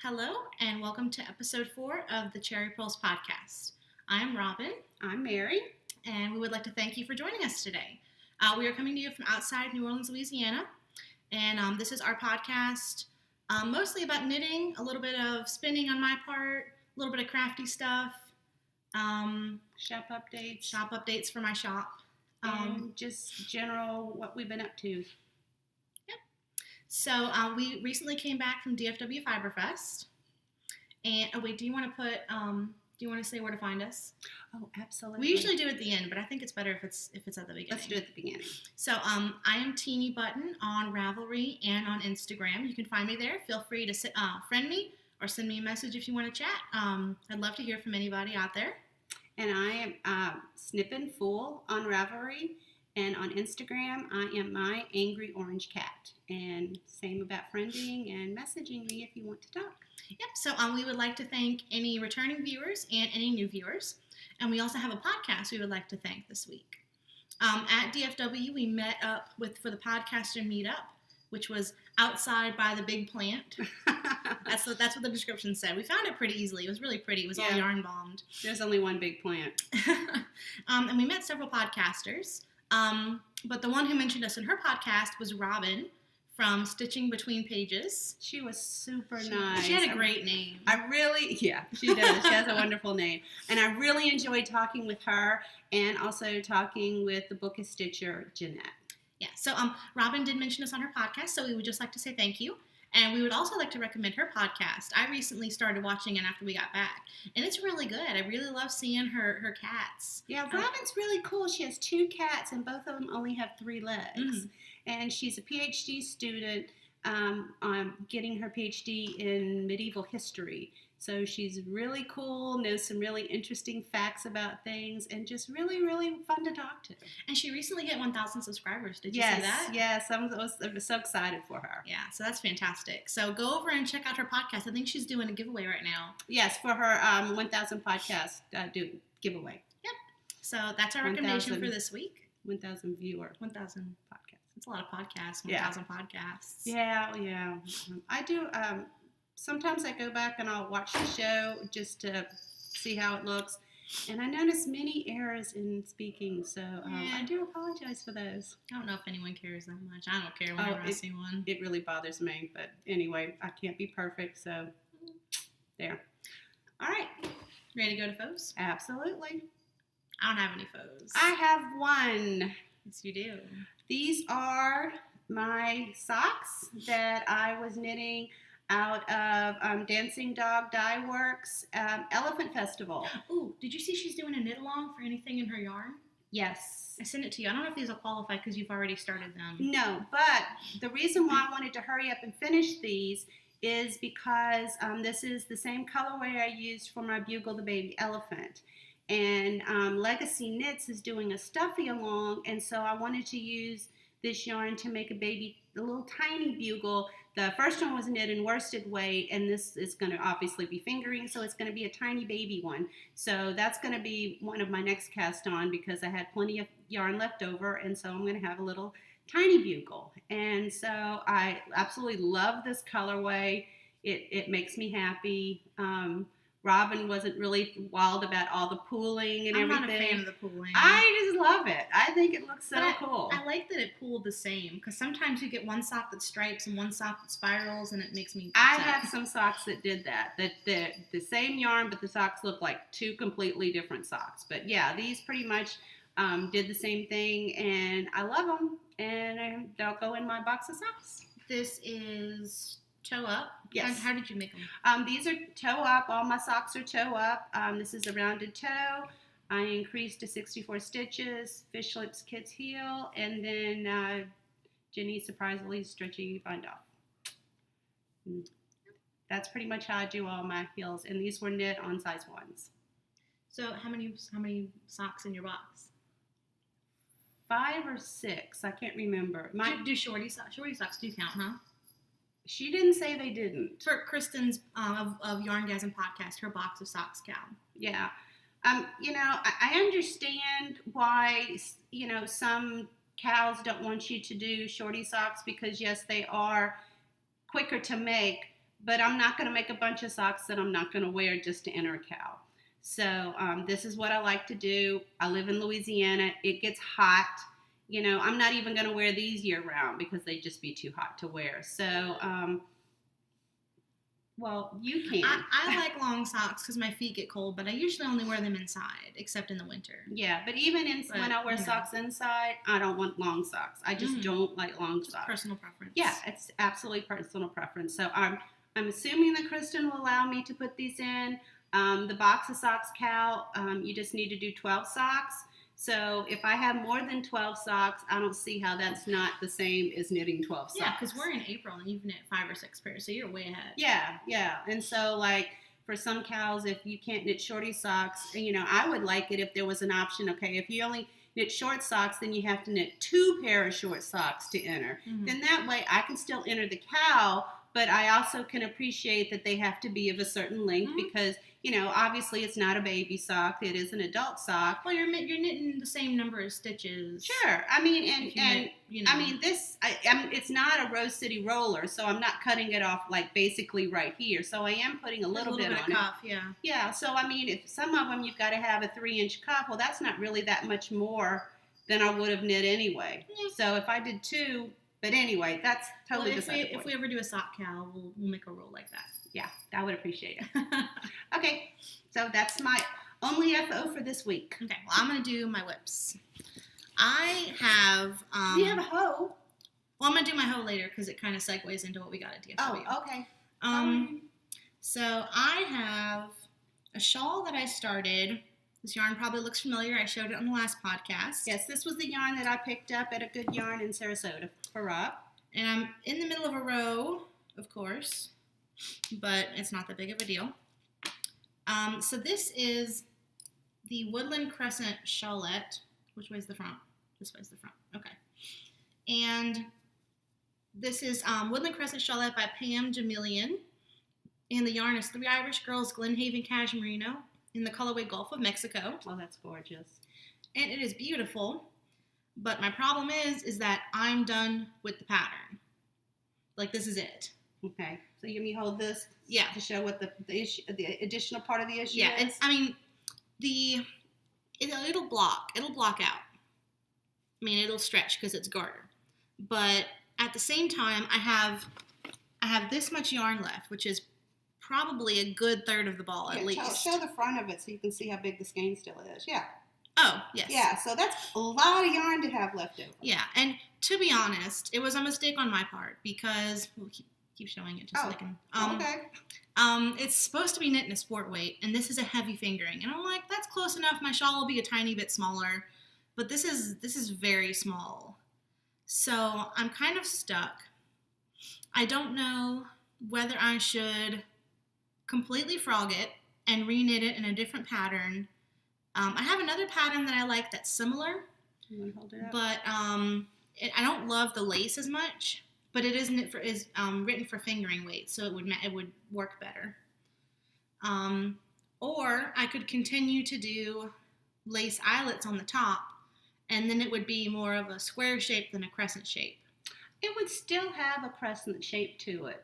Hello, and welcome to episode 4 of the Purls podcast. I'm Robyn. I'm Mary. And we would like to thank you for joining us today. We are coming to you from outside New Orleans, Louisiana. And this is our podcast mostly about knitting, a little bit of spinning on my part, a little bit of crafty stuff. Shop updates. Shop updates for my shop. And just general what we've been up to. So we recently came back from DFW Fiberfest, and do you want to put? Do you want to say where to find us? Oh, absolutely. We usually do it at the end, but I think it's better if it's at the beginning. Let's do it at the beginning. So I am Teenybutton on Ravelry and on Instagram. You can find me there. Feel free to friend me or send me a message if you want to chat. I'd love to hear from anybody out there. And I am Snippin' Fool on Ravelry. And on Instagram, I am my Angry Orange Cat. And same about friending and messaging me if you want to talk. Yep, so we would like to thank any returning viewers and any new viewers. And we also have a podcast we would like to thank this week. At DFW, we met up for the podcaster meetup, which was outside by the big plant. That's what the description said. We found it pretty easily. It was really pretty. It was all yarn bombed. There's only one big plant. And we met several podcasters. But the one who mentioned us in her podcast was Robyn from Stitching Between Pages. She was super nice. She had a great name. She does. She has a wonderful name. And I really enjoyed talking with her and also talking with the Book of Stitcher, Jeanette. Yeah, so Robyn did mention us on her podcast, so we would just like to say thank you. And we would also like to recommend her podcast. I recently started watching it after we got back, and it's really good. I really love seeing her cats. Yeah, Robyn's really cool. She has 2 cats, and both of them only have 3 legs. Mm-hmm. And she's a PhD student getting her PhD in medieval history. So she's really cool, knows some really interesting facts about things, and just really, really fun to talk to. And she recently hit 1,000 subscribers. Did you see that? Yes, I was so excited for her. Yeah, so that's fantastic. So go over and check out her podcast. I think she's doing a giveaway right now. Yes, for her 1,000 podcast giveaway. Yep. So that's our recommendation for this week. 1,000 viewer. 1,000 podcasts. It's a lot of podcasts. 1,000 podcasts. Yeah. I do. Sometimes I go back and I'll watch the show just to see how it looks. And I notice many errors in speaking, so I do apologize for those. I don't know if anyone cares that much. I don't care whenever I see one. It really bothers me, but anyway, I can't be perfect, so there. All right. Ready to go to foes? Absolutely. I don't have any foes. I have one. Yes, you do. These are my socks that I was knitting out of Dancing Dog Dyeworks Elephant Festival. Ooh, did you see she's doing a knit along for anything in her yarn? Yes. I sent it to you. I don't know if these will qualify because you've already started them. No, but the reason why I wanted to hurry up and finish these is because this is the same colorway I used for my Bugle the Baby Elephant. And Legacy Knits is doing a stuffy along, and so I wanted to use this yarn to make a little tiny bugle. The first one was knit in worsted weight, and this is going to obviously be fingering, so it's going to be a tiny baby one. So that's going to be one of my next cast on because I had plenty of yarn left over, and so I'm going to have a little tiny bugle. And so I absolutely love this colorway. It makes me happy. Robyn wasn't really wild about all the pooling and everything. I'm not a fan of the pooling. I just love it. I think it looks so cool. I like that it pooled the same because sometimes you get one sock that stripes and one sock that spirals, and it makes me upset. I have some socks that did that. The same yarn, but the socks look like 2 completely different socks. But yeah, these pretty much did the same thing, and I love them. And they'll go in my box of socks. This is toe up. Yes. How did you make them? These are toe up. All my socks are toe up. This is a rounded toe. I increased to 64 stitches. Fish lips kids heel, and then Jenny surprisingly stretchy bind off. That's pretty much how I do all my heels, and these were knit on size 1s. So how many socks in your box? 5 or 6. I can't remember. Do shorty socks do count, huh? She didn't say they didn't. For Kristen's of Yarngasm podcast, her box of socks count. Yeah. I understand why, some cows don't want you to do shorty socks because, yes, they are quicker to make, but I'm not going to make a bunch of socks that I'm not going to wear just to enter a cow. So this is what I like to do. I live in Louisiana. It gets hot. You know, I'm not even going to wear these year round because they'd just be too hot to wear. So, well, you can. I like long socks because my feet get cold, but I usually only wear them inside, except in the winter. Yeah, but even when I wear socks inside, I don't want long socks. I just don't like long socks. Personal preference. Yeah, it's absolutely personal preference. So I'm assuming that Kristen will allow me to put these in. The box of socks, Cal, you just need to do 12 socks. So if I have more than 12 socks, I don't see how that's not the same as knitting 12 socks. Yeah, because we're in April and you've knit 5 or 6 pairs, so you're way ahead. Yeah. And so, like, for some cows, if you can't knit shorty socks, you know, I would like it if there was an option. Okay, if you only knit short socks, then you have to knit 2 pair of short socks to enter. Then that way I can still enter the cow, but I also can appreciate that they have to be of a certain length because, you know, obviously it's not a baby sock. It is an adult sock. Well, you're knitting the same number of stitches. Sure. I mean, and you know. I mean, it's not a Rose City roller, so I'm not cutting it off like basically right here. So I am putting a little bit on cuff, it. Yeah. So I mean, if some of them you've got to have a 3-inch cuff, well, that's not really that much more than I would have knit anyway. Yeah. So if I did 2. But anyway, that's totally beside the point. If we ever do a sock cow, we'll make a rule like that. Yeah, I would appreciate it. Okay, so that's my only FO for this week. Okay, well, I'm going to do my whips. I have... you have a hoe? Well, I'm going to do my hoe later because it kind of segues into what we got at DFW. Oh, okay. So I have a shawl that I started. This yarn probably looks familiar. I showed it on the last podcast. Yes, this was the yarn that I picked up at a good yarn in Sarasota for Rob. And I'm in the middle of a row, of course, but it's not that big of a deal. So this is the Woodland Crescent Shawlette. Which way's the front? This way's the front. Okay. And this is Woodland Crescent Shawlette by Pam Jamilian. And the yarn is 3 Irish Girls Glenhaven Cashmerino in the colorway Gulf of Mexico. Oh, that's gorgeous. And it is beautiful. But my problem is that I'm done with the pattern. Like, this is it. Okay. So you mean hold this? Yeah. To show what the issue, the additional part of the issue is? is? I mean, it'll block out. I mean, it'll stretch because it's garter. But at the same time, I have this much yarn left, which is probably a good third of the ball at least. Show the front of it so you can see how big the skein still is. Yeah. Oh, yes. Yeah, so that's a lot of yarn to have left over. Yeah, and to be honest, it was a mistake on my part because we'll keep showing it just so I can. Okay. It's supposed to be knit in a sport weight, and this is a heavy fingering, and I'm like, that's close enough. My shawl will be a tiny bit smaller, but this is very small, so I'm kind of stuck. I don't know whether I should completely frog it and reknit it in a different pattern. I have another pattern that I like that's similar, you want to hold it up? But I don't love the lace as much. But it is written for fingering weight, so it would work better. Or I could continue to do lace eyelets on the top, and then it would be more of a square shape than a crescent shape. It would still have a crescent shape to it.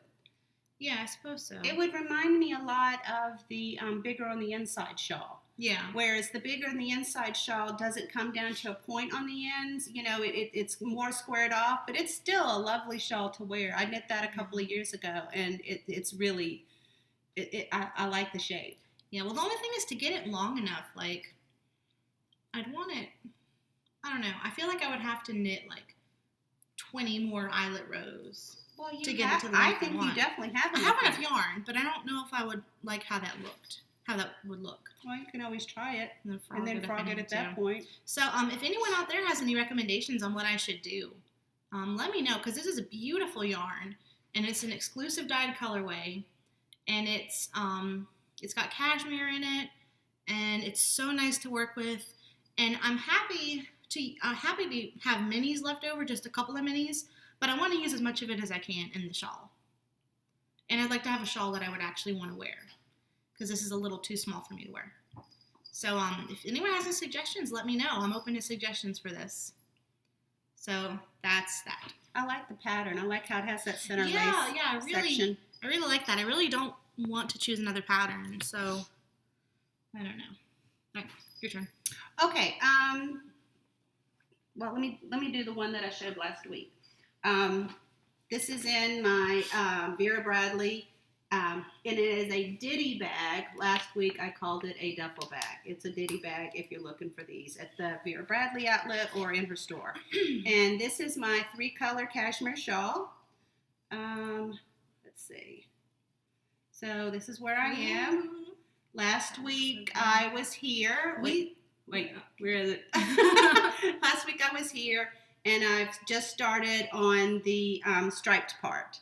Yeah, I suppose so. It would remind me a lot of the bigger on the inside shawl. Yeah. Whereas the bigger on the inside shawl doesn't come down to a point on the ends. You know, it's more squared off, but it's still a lovely shawl to wear. I knit that a couple of years ago, and it's really, I like the shape. Yeah, well, the only thing is to get it long enough. Like, I'd want it, I don't know. I feel like I would have to knit like 20 more eyelet rows. Well, to get it to the I think you definitely have enough. I have enough yarn, but I don't know if I would like how that would look. Well, you can always try it and then frog it at that point. So, if anyone out there has any recommendations on what I should do, let me know, because this is a beautiful yarn, and it's an exclusive dyed colorway, and it's got cashmere in it, and it's so nice to work with, and I'm happy to have minis left over, just a couple of minis, but I want to use as much of it as I can in the shawl. And I'd like to have a shawl that I would actually want to wear, because this is a little too small for me to wear. So if anyone has any suggestions, let me know. I'm open to suggestions for this. So that's that. I like the pattern. I like how it has that center lace really. section. I really like that. I really don't want to choose another pattern, so I don't know. All right, your turn. Okay. Well, let me do the one that I showed last week. This is in my Vera Bradley, and it is a ditty bag. Last week I called it a duffel bag. It's a ditty bag if you're looking for these at the Vera Bradley outlet or in her store. And this is my 3-color cashmere shawl. Let's see. So this is where I am. Last week I was here. Wait, where is it? Last week I was here, and I've just started on the striped part.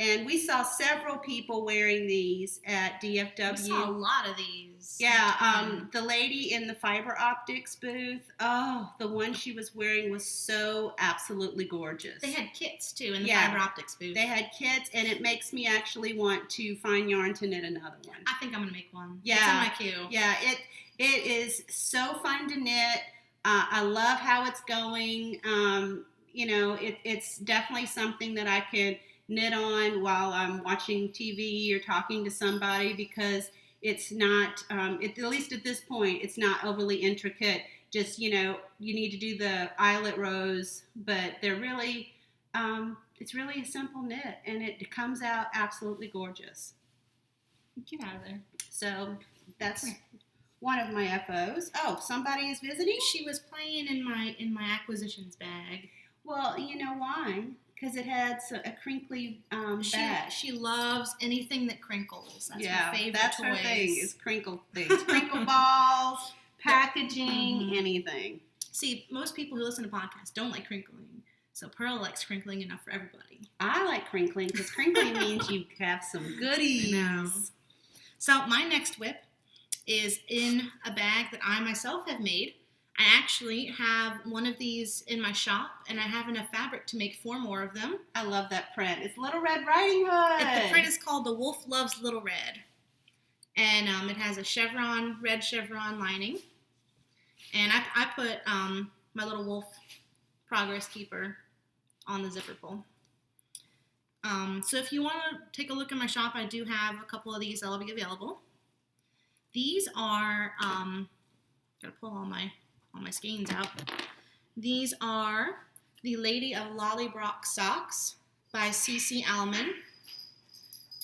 And we saw several people wearing these at DFW. We saw a lot of these. Yeah, the lady in the fiber optics booth, the one she was wearing was so absolutely gorgeous. They had kits, too, in the fiber optics booth. They had kits, and it makes me actually want to find yarn to knit another one. I think I'm going to make one. Yeah. It's on my queue. Yeah, it is so fun to knit. I love how it's going. It's definitely something that I can knit on while I'm watching TV or talking to somebody, because it's not, at least at this point, it's not overly intricate. Just, you need to do the eyelet rows, but they're really, it's really a simple knit, and it comes out absolutely gorgeous. Get out of there. So that's one of my FOs. Oh, somebody is visiting? She was playing in my acquisitions bag. Well, you know why? Because it had a crinkly bag. She loves anything that crinkles. That's her favorite that's toys. Her thing is crinkle things. Crinkle balls, packaging, anything. See, most people who listen to podcasts don't like crinkling. So Pearl likes crinkling enough for everybody. I like crinkling because crinkling means you have some goodies. I know. So my next whip is in a bag that I myself have made. I actually have one of these in my shop, and I have enough fabric to make 4 more of them. I love that print. It's Little Red Riding Hood. The print is called The Wolf Loves Little Red. And it has a red chevron lining. And I put my little wolf progress keeper on the zipper pull. So if you want to take a look in my shop, I do have a couple of these that'll be available. These are, gotta pull all my skeins out. These are the Lady of Lallybroch socks by CC Almon.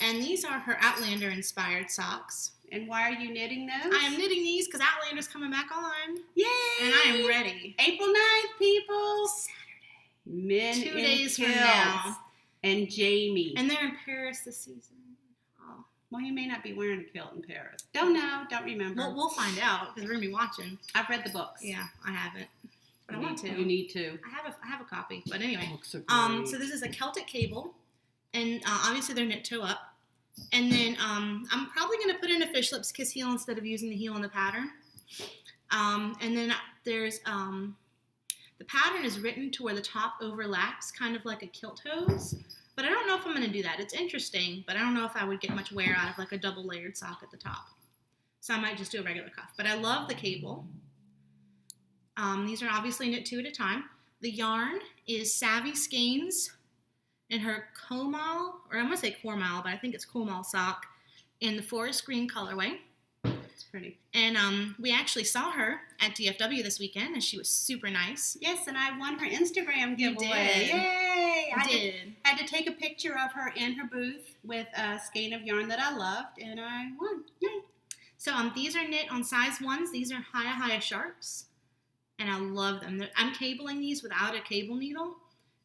And these are her Outlander inspired socks. And why are you knitting those? I am knitting these because Outlander's coming back on. Yay! And I am ready. April 9th, people. Saturday. Men 2 in days from kilts. now. And Jamie. And they're in Paris this season. Oh. Well, you may not be wearing a kilt in Paris. Don't know. Don't remember. Well, we'll find out because we're going to be watching. I've read the books. Yeah, I haven't. But I want to. You need to. I have a copy. But anyway. Books are great. So this is a Celtic cable. And obviously they're knit toe up. And then I'm probably going to put in a fish lips kiss heel instead of using the heel in the pattern. And then there's the pattern is written to where the top overlaps, kind of like a kilt hose. But I don't know if I'm going to do that. It's interesting, but I don't know if I would get much wear out of like a double layered sock at the top. So I might just do a regular cuff. But I love the cable. These are obviously knit 2 at a time. The yarn is Savvy Skeins in her Comal, or I'm going to say Comal, but I think it's Comal sock in the forest green colorway. It's pretty. And we actually saw her at DFW this weekend, and she was super nice. Yes, and I won her Instagram giveaway. You did. Yay! I had to take a picture of her in her booth with a skein of yarn that I loved, and I won. Yay! So these are knit on size 1s. These are Haya Sharps, and I love them. I'm cabling these without a cable needle.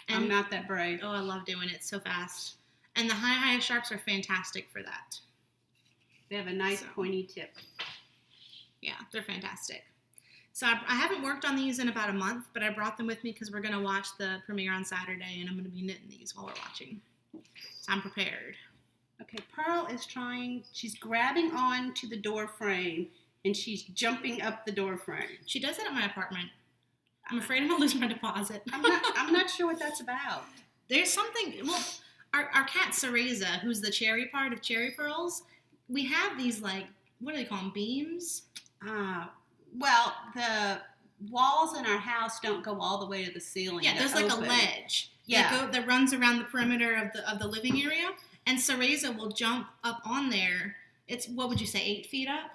And, I'm not that brave. Oh, I love doing it so fast. And the Haya Sharps are fantastic for that. They have a nice pointy tip. Yeah, they're fantastic. So I haven't worked on these in about a month, but I brought them with me because we're going to watch the premiere on Saturday, and I'm going to be knitting these while we're watching. So I'm prepared. Okay, Pearl is she's grabbing on to the door frame, and she's jumping up the door frame. She does that at my apartment. I'm afraid I'm going to lose my deposit. I'm not sure what that's about. There's something, well, our cat Cereza, who's the cherry part of Cherry Purls, we have these, like, what do they call them, beams? Well, the walls in our house don't go all the way to the ceiling. Yeah, there's like a ledge that runs around the perimeter of the living area, And Cereza will jump up on there. It's, what would you say, 8 feet up?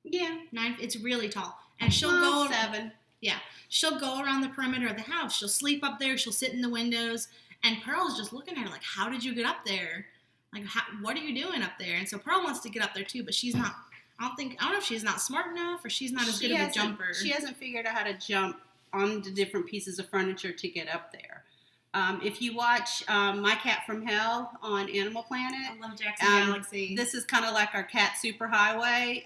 Yeah. 9, it's really tall. And she'll Well, go 7. Yeah. She'll go around the perimeter of the house. She'll sleep up there. She'll sit in the windows. And Pearl's just looking at her like, how did you get up there? Like, what are you doing up there? And so Pearl wants to get up there too, but she's not, I don't know if she's not smart enough or she's not as good of a jumper. She hasn't figured out how to jump on the different pieces of furniture to get up there. If you watch My Cat from Hell on Animal Planet. I love Jackson Galaxy. This is kind of like our cat superhighway.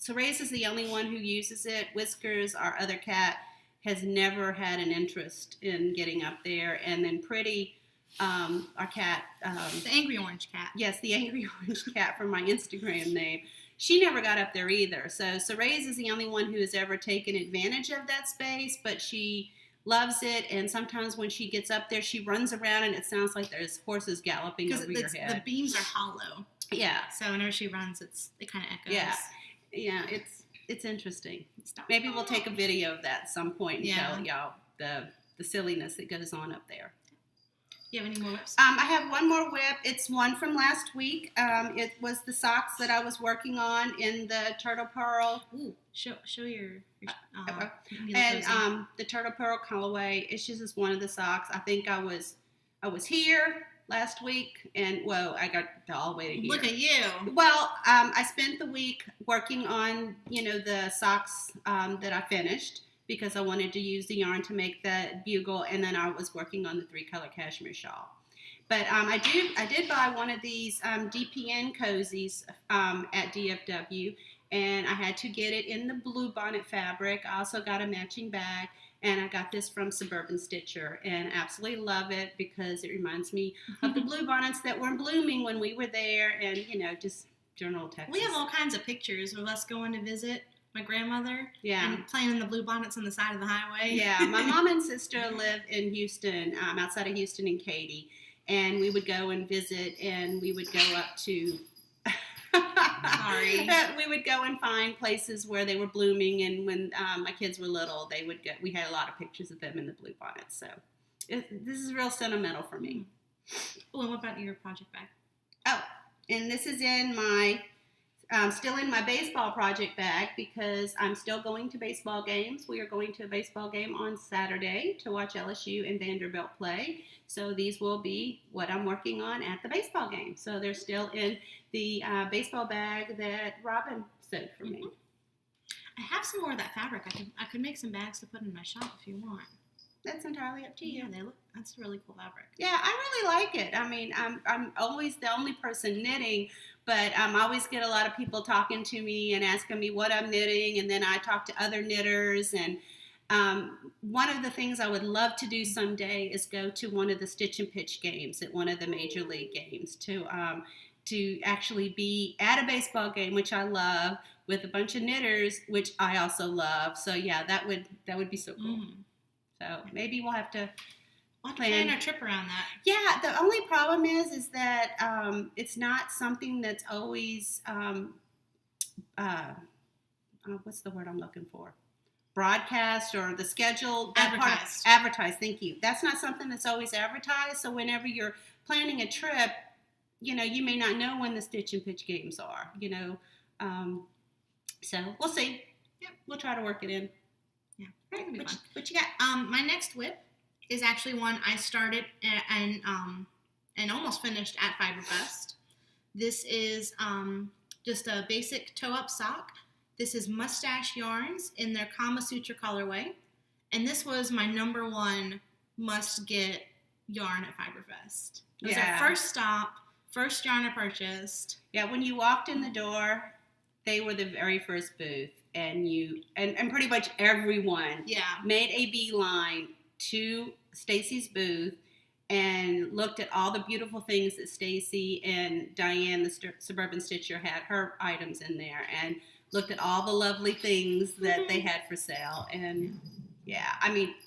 Cereza is the only one who uses it. Whiskers, our other cat, has never had an interest in getting up there. And then Pretty, our cat. The Angry Orange Cat. Yes, the Angry Orange Cat from my Instagram name. She never got up there either. So Cereza is the only one who has ever taken advantage of that space, but she loves it. And sometimes when she gets up there, she runs around and it sounds like there's horses galloping over your head. The beams are hollow. Yeah. So whenever she runs, it kind of echoes. Yeah. Yeah, it's interesting. Maybe we'll take a video of that at some point and show y'all the silliness that goes on up there. You have any more whips? I have one more whip. It's one from last week. It was the socks that I was working on in the Turtlepurl. Ooh, show your and the Turtlepurl colorway. It's just one of the socks. I think I was here last week, and whoa, I got all the way to here. Look at you. Well, I spent the week working on, the socks that I finished because I wanted to use the yarn to make the bugle, and then I was working on the 3-color cashmere shawl. But I did buy one of these DPN cozies at DFW, and I had to get it in the blue bonnet fabric. I also got a matching bag. And I got this from Suburban Stitcher and absolutely love it because it reminds me of the blue bonnets that were blooming when we were there and, just general Texas. We have all kinds of pictures of us going to visit my grandmother and playing in the blue bonnets on the side of the highway. Yeah, my mom and sister live in Houston, outside of Houston and Katy. And we would go and visit and we would go up to... Sorry. We would go and find places where they were blooming, and when my kids were little, we had a lot of pictures of them in the blue bonnets. So this is real sentimental for me. Oh, and what about your project bag? Oh, and this is in my still in my baseball project bag because I'm still going to baseball games. We are going to a baseball game on Saturday to watch LSU and Vanderbilt play. So these will be what I'm working on at the baseball game. So they're still in the baseball bag that Robyn sewed for me. I have some more of that fabric. I could make some bags to put in my shop if you want. That's entirely up to you. Yeah, that's a really cool fabric. Yeah, I really like it. I mean, I'm always the only person knitting, but I always get a lot of people talking to me and asking me what I'm knitting, and then I talk to other knitters. And one of the things I would love to do someday is go to one of the Stitch and Pitch games at one of the major league games to actually be at a baseball game, which I love, with a bunch of knitters, which I also love. So yeah, that would be so cool. So maybe we'll have to plan our trip around that. Yeah, the only problem is that it's not something that's always what's the word I'm looking for? Broadcast or the schedule. Advertised. Thank you. That's not something that's always advertised. So whenever you're planning a trip, you may not know when the Stitch and Pitch games are. So we'll see. Yep, we'll try to work it in. Yeah, that'll be fun. What you got? My next whip is actually one I started and almost finished at Fiberfest. This is just a basic toe-up sock. This is Mustache Yarns in their Kama Sutra colorway, and this was my number one must-get yarn at Fiberfest. It was our first stop, first yarn I purchased. Yeah, when you walked in the door, they were the very first booth. And and pretty much everyone made a beeline to Stacy's booth and looked at all the beautiful things that Stacy and Diane, the Suburban Stitcher, had her items in there, and looked at all the lovely things that they had for sale. And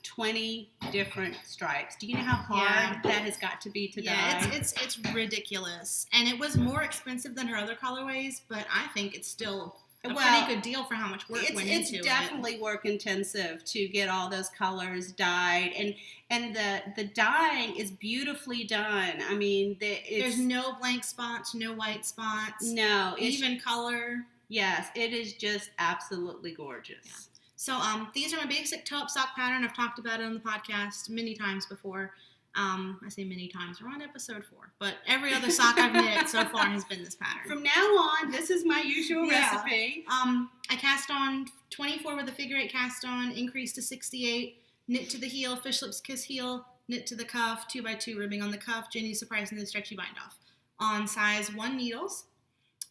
20 different stripes. Do you know how hard that has got to be to dye? Yeah, it's ridiculous. And it was more expensive than her other colorways, but I think it's still a pretty good deal for how much work went into it. It's definitely work intensive to get all those colors dyed, and the dyeing is beautifully done. I mean, there's no blank spots, no white spots. No, even color. Yes, it is just absolutely gorgeous. Yeah. So these are my basic toe-up sock pattern. I've talked about it on the podcast many times before. I say many times. We're on episode 4, but every other sock I've knit so far has been this pattern. From now on, this is my usual recipe. I cast on 24 with a figure 8 cast on, increase to 68, knit to the heel, fish lips kiss heel, knit to the cuff, 2x2 ribbing on the cuff, Jenny's surprisingly stretchy bind off on size 1 needles.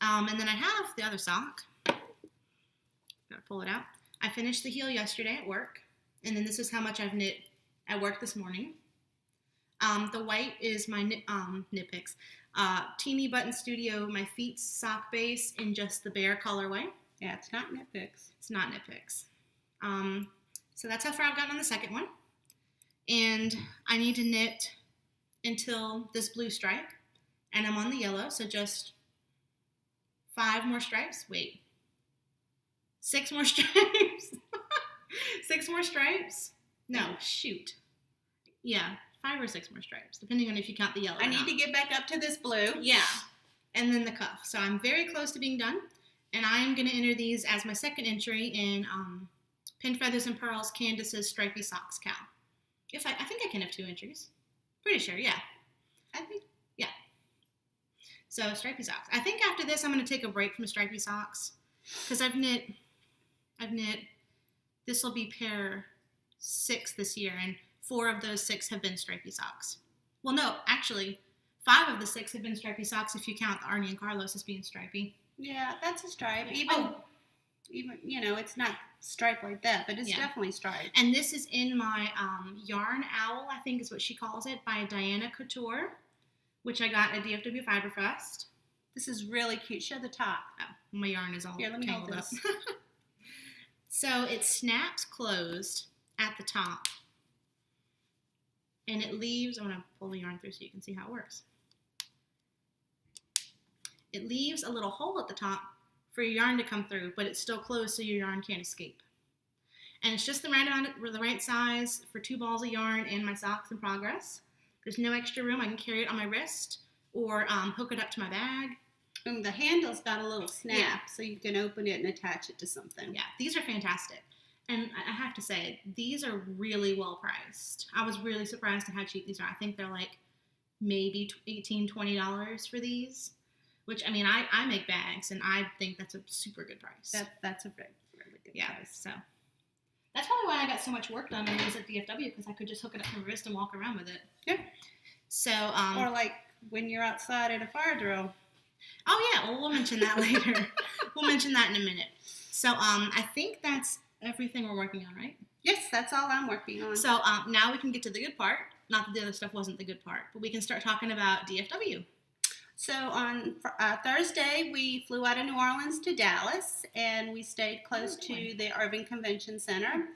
And then I have the other sock. Gotta pull it out. I finished the heel yesterday at work, and then this is how much I've knit at work this morning. The white is my knit picks. Teenybutton Studio, my feet sock base in just the bare colorway. Yeah, it's not knit picks. It's not knit picks. So that's how far I've gotten on the second one. And I need to knit until this blue stripe, and I'm on the yellow, so just 5 more stripes. Wait. 6 more stripes. 6 more stripes. No, shoot. Yeah, 5 or 6 more stripes, depending on if you count the yellow. I need to get back up to this blue. Yeah. And then the cuff. So I'm very close to being done. And I'm going to enter these as my second entry in Pin Feathers and Pearls, Candace's Stripy Socks Cow. I think I can have 2 entries. Pretty sure, yeah. I think, yeah. So Stripy Socks. I think after this I'm going to take a break from Stripy Socks, because I've knit, this will be pair 6 this year, and 4 of those 6 have been Stripy Socks. Well, no, actually, 5 of the 6 have been Stripy Socks if you count the Arnie and Carlos as being stripy. Yeah, that's a stripe. Even it's not striped like that, but it's definitely striped. And this is in my Yarn Owl, I think is what she calls it, by Diana Couture, which I got at DFW Fiberfest. This is really cute. Show the top. Oh, my yarn is all Here, let me hold tangled up. this. So it snaps closed at the top, and it leaves, I'm going to pull the yarn through so you can see how it works. It leaves a little hole at the top for your yarn to come through, but it's still closed so your yarn can't escape. And it's just the right amount, the right size for 2 balls of yarn and my socks in progress. There's no extra room. I can carry it on my wrist or hook it up to my bag. And the handle's got a little snap, so you can open it and attach it to something. Yeah, these are fantastic. And I have to say, these are really well priced. I was really surprised at how cheap these are. I think they're like maybe $18, $20 for these. Which, I mean, I make bags, and I think that's a super good price. That's a really good price. So that's probably why I got so much work done on these at DFW, because I could just hook it up to my wrist and walk around with it. Yeah. So, or like when you're outside at a fire drill. Oh, yeah. Well, we'll mention that later. We'll mention that in a minute. So, I think that's everything we're working on, right? Yes, that's all I'm working on. So, now we can get to the good part. Not that the other stuff wasn't the good part, but we can start talking about DFW. So on Thursday, we flew out of New Orleans to Dallas, and we stayed close to the Irving Convention Center.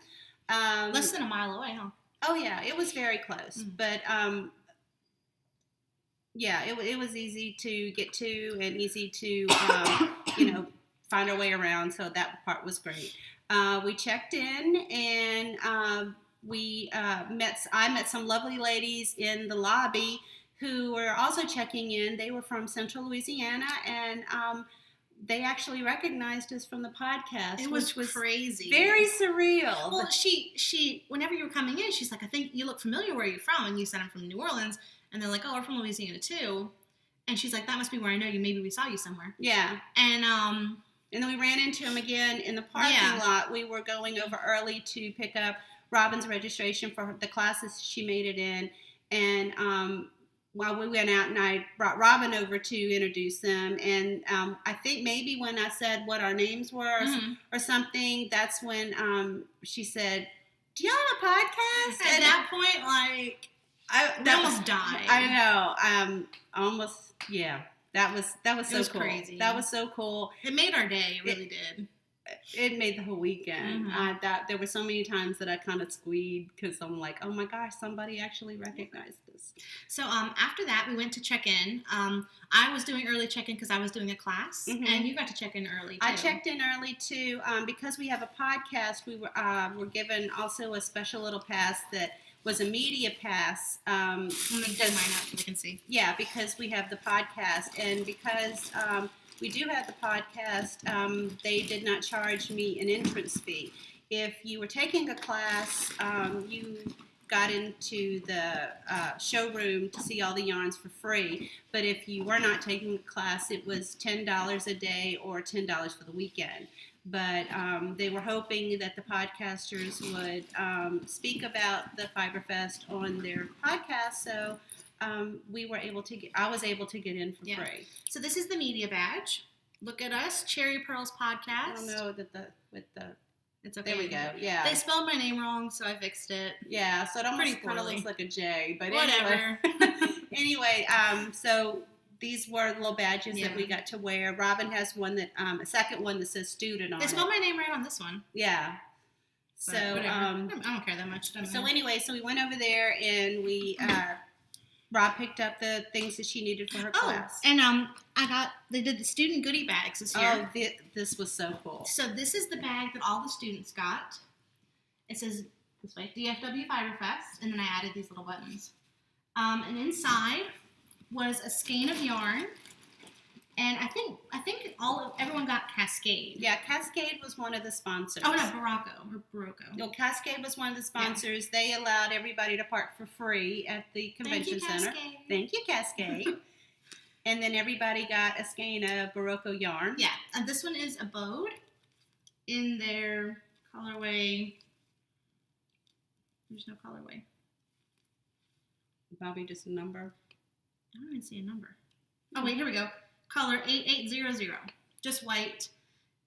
Less than a mile away, huh? Oh, yeah, it was very close. But, yeah, it was easy to get to and easy to, find our way around, so that part was great. We checked in, and I met some lovely ladies in the lobby who were also checking in. They were from Central Louisiana, and they actually recognized us from the podcast. Which was crazy. Very surreal. Well, she, whenever you were coming in, she's like, I think you look familiar. Where are you from? And you said, I'm from New Orleans. And they're like, oh, we're from Louisiana too. And she's like, that must be where I know you. Maybe we saw you somewhere. Yeah. And then we ran into him again in the parking lot. We were going over early to pick up Robyn's registration for the classes she made it in. And while we went out, and I brought Robyn over to introduce them, and I think maybe when I said what our names were or something, that's when she said, do y'all have a podcast? At that point, like, I almost died. I know. That was so cool. Crazy. That was so cool. It made our day. It really did. it made the whole weekend. Mhm. There were so many times that I kind of squeed because I'm like, oh my gosh, somebody actually recognized this. So after that, we went to check in. I was doing early check in because I was doing a class, Mhm. and you got to check in early too. I checked in early too because we have a podcast. We were given also a special little pass that was a media pass. I'm gonna dig mine out so we can see. Yeah, because we have the podcast, and because we do have the podcast, they did not charge me an entrance fee. If you were taking a class, you got into the showroom to see all the yarns for free. But if you were not taking a class, it was $10 a day or $10 for the weekend. But they were hoping that the podcasters would speak about the Fiber Fest on their podcast, so I was able to get in for free. So this is the media badge. Look at us, Cherry Pearls Podcast. I don't know that It's okay. There we go. Yeah. They spelled my name wrong, so I fixed it. Yeah, so it almost kind of poorly. looks like a J, but Whatever. Anyway, so these were little badges that we got to wear. Robyn has one that a second one that says student on it. They spelled my name right on this one. Yeah. So I don't care that much. Anyway, so we went over there and we Rob picked up the things that she needed for her class. And they did the student goodie bags this year. Oh, this was so cool. So this is the bag that all the students got. It says this way, DFW Fiber Fest, and then I added these little buttons. And inside was a skein of yarn, and I think everyone got Cascade. Yeah, Cascade was one of the sponsors. Oh no, Barocco. No, Cascade was one of the sponsors. Yeah. They allowed everybody to park for free at the convention center. Thank you, Cascade. And then everybody got a skein of Barocco yarn. Yeah, and this one is a bode in their colorway. There's no colorway. Probably just a number. I don't even see a number. Oh wait, here we go. Color 8800, just white,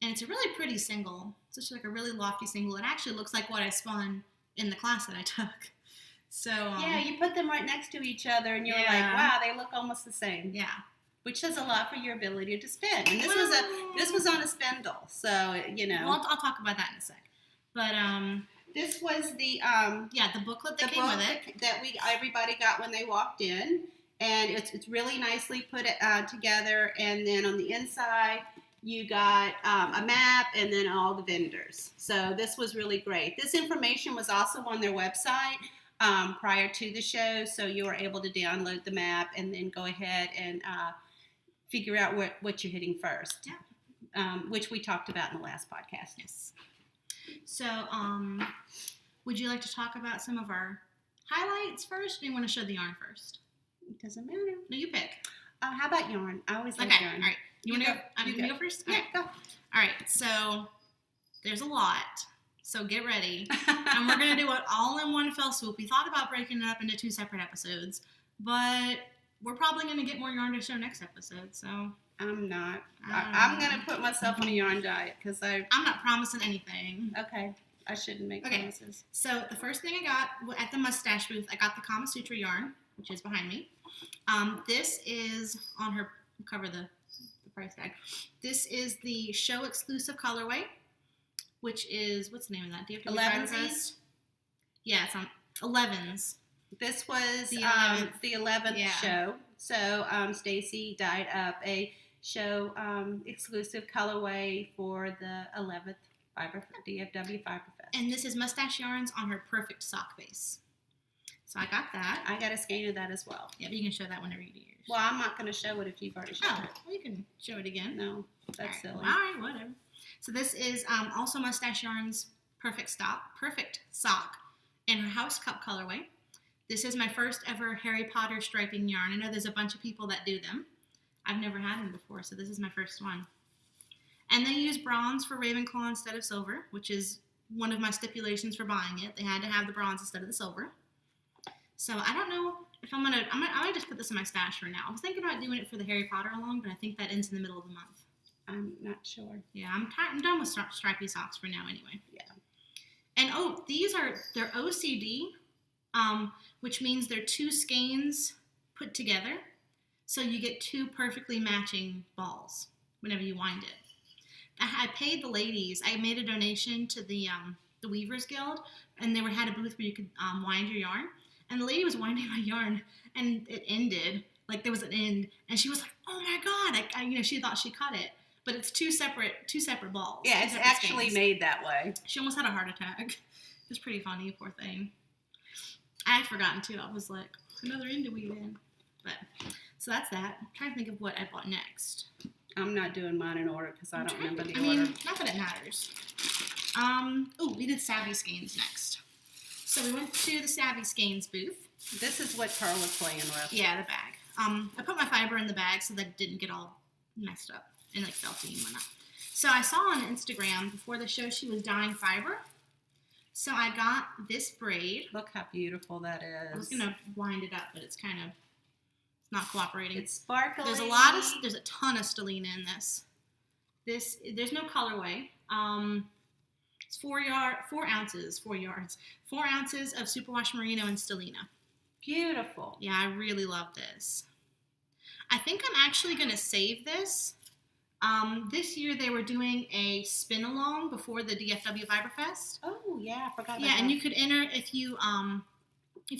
and it's a really pretty single. It's just like a really lofty single. It actually looks like what I spun in the class that I took. So yeah, you put them right next to each other, and you're like, wow, they look almost the same. Yeah, which says a lot for your ability to spin. And this was on a spindle, so you know. Well, I'll talk about that in a sec. But this was the the booklet that came with it that everybody got when they walked in. And it's really nicely put together. And then on the inside, you got a map and then all the vendors. So this was really great. This information was also on their website prior to the show. So you were able to download the map and then go ahead and figure out what you're hitting first. Yeah. Which we talked about in the last podcast. Yes. So would you like to talk about some of our highlights first, or do you want to show the yarn first? It doesn't matter. No, you pick. How about yarn? I always like yarn. All right. You want to go first? Yeah, go. All right. So there's a lot. So get ready. And we're going to do it all in one fell swoop. We thought about breaking it up into 2 separate episodes, but we're probably going to get more yarn to show next episode. So I'm not. I'm going to put myself on a yarn diet because I'm not promising anything. Okay. I shouldn't make promises. So the first thing I got at the mustache booth, I got the Sutra yarn, which is behind me. This is on her cover, the price tag. This is the show exclusive colorway, which is, what's the name of that? DFW 11s? Yeah, it's on 11s. This was the 11th show. So Stacy dyed up a show exclusive colorway for the 11th DFW Fiber Fest. And this is mustache yarns on her perfect sock base. So I got that. I got a skein of that as well. Yeah, but you can show that whenever you do yours. Well, I'm not going to show it if you've already shown it. Well, you can show it again. No, that's silly. All right, whatever. So this is also Mustache Yarn's perfect sock in her house cup colorway. This is my first ever Harry Potter striping yarn. I know there's a bunch of people that do them. I've never had them before, so this is my first one. And they use bronze for Ravenclaw instead of silver, which is one of my stipulations for buying it. They had to have the bronze instead of the silver. So I don't know if I might just put this in my stash for now. I was thinking about doing it for the Harry Potter along, but I think that ends in the middle of the month. I'm not sure. Yeah, I'm done with stripy socks for now anyway. Yeah. And they're OCD, which means they're 2 skeins put together. So you get 2 perfectly matching balls whenever you wind it. I paid the ladies. I made a donation to the Weavers Guild, and they had a booth where you could wind your yarn. And the lady was winding my yarn, and it ended. Like there was an end, and she was like, "Oh my god!" She thought she cut it, but it's two separate balls. Yeah, it's actually made that way. She almost had a heart attack. It was pretty funny, poor thing. I had forgotten too. I was like, another end to weave in. But so that's that. I'm trying to think of what I bought next. I'm not doing mine in order because I don't remember the order. Not that it matters. We did Savvy Skeins next. So we went to the Savvy Skeins booth. This is what Pearl was playing with. Yeah, the bag. I put my fiber in the bag so that it didn't get all messed up and like felty and whatnot. So I saw on Instagram before the show she was dyeing fiber. So I got this braid. Look how beautiful that is. I was gonna wind it up, but it's not cooperating. It's sparkly. There's a ton of stellina in this. There's no colorway. It's 4 ounces of superwash merino and stellina. Beautiful. Yeah, I really love this. I think I'm actually going to save this. This year they were doing a spin along before the DFW Fiber Fest. Oh yeah, I forgot about that. Yeah, and you could enter if you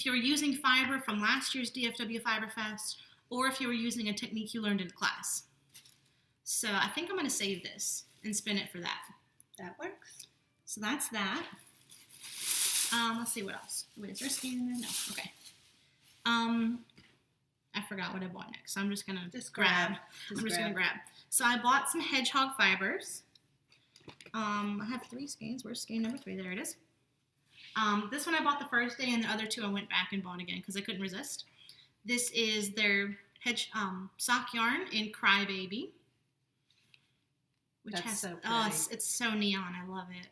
were using fiber from last year's DFW Fiber Fest, or if you were using a technique you learned in class. So I think I'm going to save this and spin it for that. That works. So that's that. Let's see what else. Wait, is there a skein in there? No. Okay. I forgot what I bought next, so I'm just gonna grab. Gonna grab. So I bought some Hedgehog fibers. I have 3 skeins. Where's skein number 3? There it is. This one I bought the first day, and the other 2 I went back and bought again because I couldn't resist. This is their sock yarn in Crybaby, which That's so pretty. It's so neon. I love it.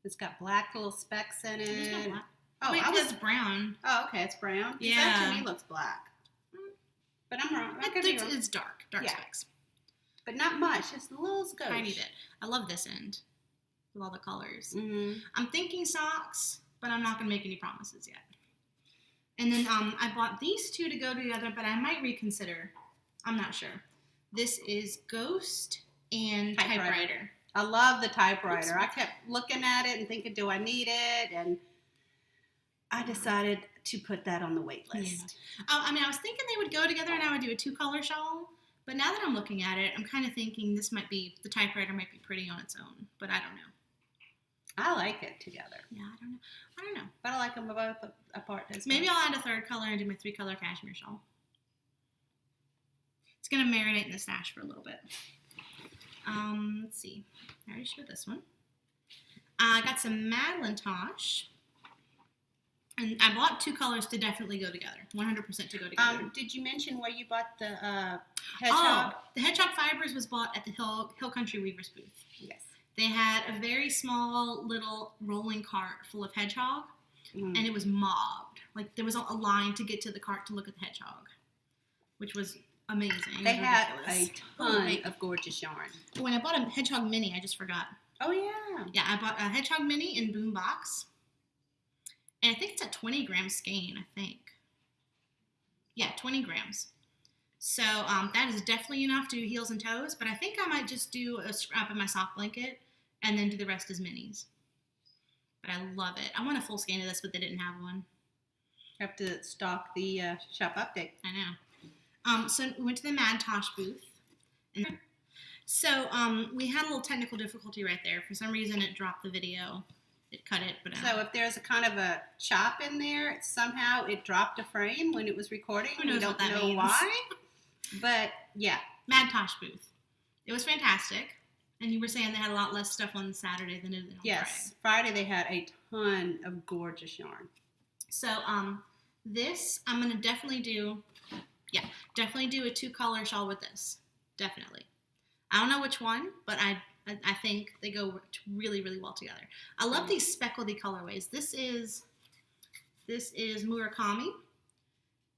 It's got black little specks in it. There's no black. Oh, wait, it's brown. Oh, okay, it's brown. Yeah, that to me looks black. But I'm wrong. It's dark specks. But not much. Just a little skosh. Tiny bit. I love this end with all the colors. Mm-hmm. I'm thinking socks, but I'm not going to make any promises yet. And then I bought these 2 to go together, but I might reconsider. I'm not sure. This is Ghost and Typewriter. I love the typewriter. I kept looking at it and thinking, do I need it? And I decided to put that on the wait list. Yeah. I was thinking they would go together and I would do a 2-color shawl. But now that I'm looking at it, I'm kind of thinking the typewriter might be pretty on its own. But I don't know. I like it together. Yeah, I don't know. But I like them both apart. Maybe I'll add a 3rd color and do my 3-color cashmere shawl. It's going to marinate in the stash for a little bit. Let's see. I already showed this one. I got some Madeline Tosh. And I bought 2 colors to definitely go together. 100% to go together. Did you mention where you bought the Hedgehog? Oh, the Hedgehog Fibres was bought at the Hill Country Weavers booth. Yes. They had a very small little rolling cart full of Hedgehog, and it was mobbed. Like, there was a line to get to the cart to look at the Hedgehog, which was amazing. They had a ton of gorgeous yarn. When I bought a Hedgehog Mini, I just forgot. Oh, yeah. Yeah, I bought a Hedgehog Mini in Boom Box. And I think it's a 20 gram skein, I think. Yeah, 20 grams. So that is definitely enough to do heels and toes, but I think I might just do a scrap of my sock blanket and then do the rest as minis. But I love it. I want a full skein of this, but they didn't have one. Have to stock the shop update. I know. So we went to the Mad Tosh booth. And so we had a little technical difficulty right there. For some reason, it dropped the video. It cut it, but so if there's a kind of a chop in there, somehow it dropped a frame when it was recording. Who knows we don't what that know means. why. But yeah, Mad Tosh booth. It was fantastic, and you were saying they had a lot less stuff on Saturday than it did on yes, Friday they had a ton of gorgeous yarn. So this I'm gonna definitely do a 2-color shawl with this. Definitely. I don't know which one, but I think they go really, really well together. I love these speckledy colorways. This is Murakami,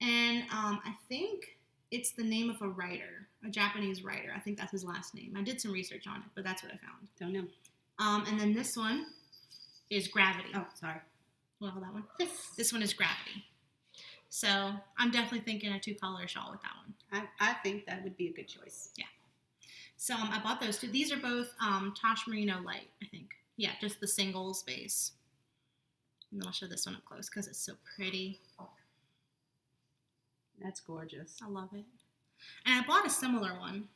and I think it's the name of a writer, a Japanese writer. I think that's his last name. I did some research on it, but that's what I found. Don't know. And then this one is Gravity. Oh, sorry. Well, that one. This one is Gravity. So I'm definitely thinking a 2-color shawl with that one. I think that would be a good choice. Yeah. So I bought those two. These are both Cashmerino light, I think. Yeah, just the singles base. And then I'll show this one up close because it's so pretty. That's gorgeous. I love it. And I bought a similar one.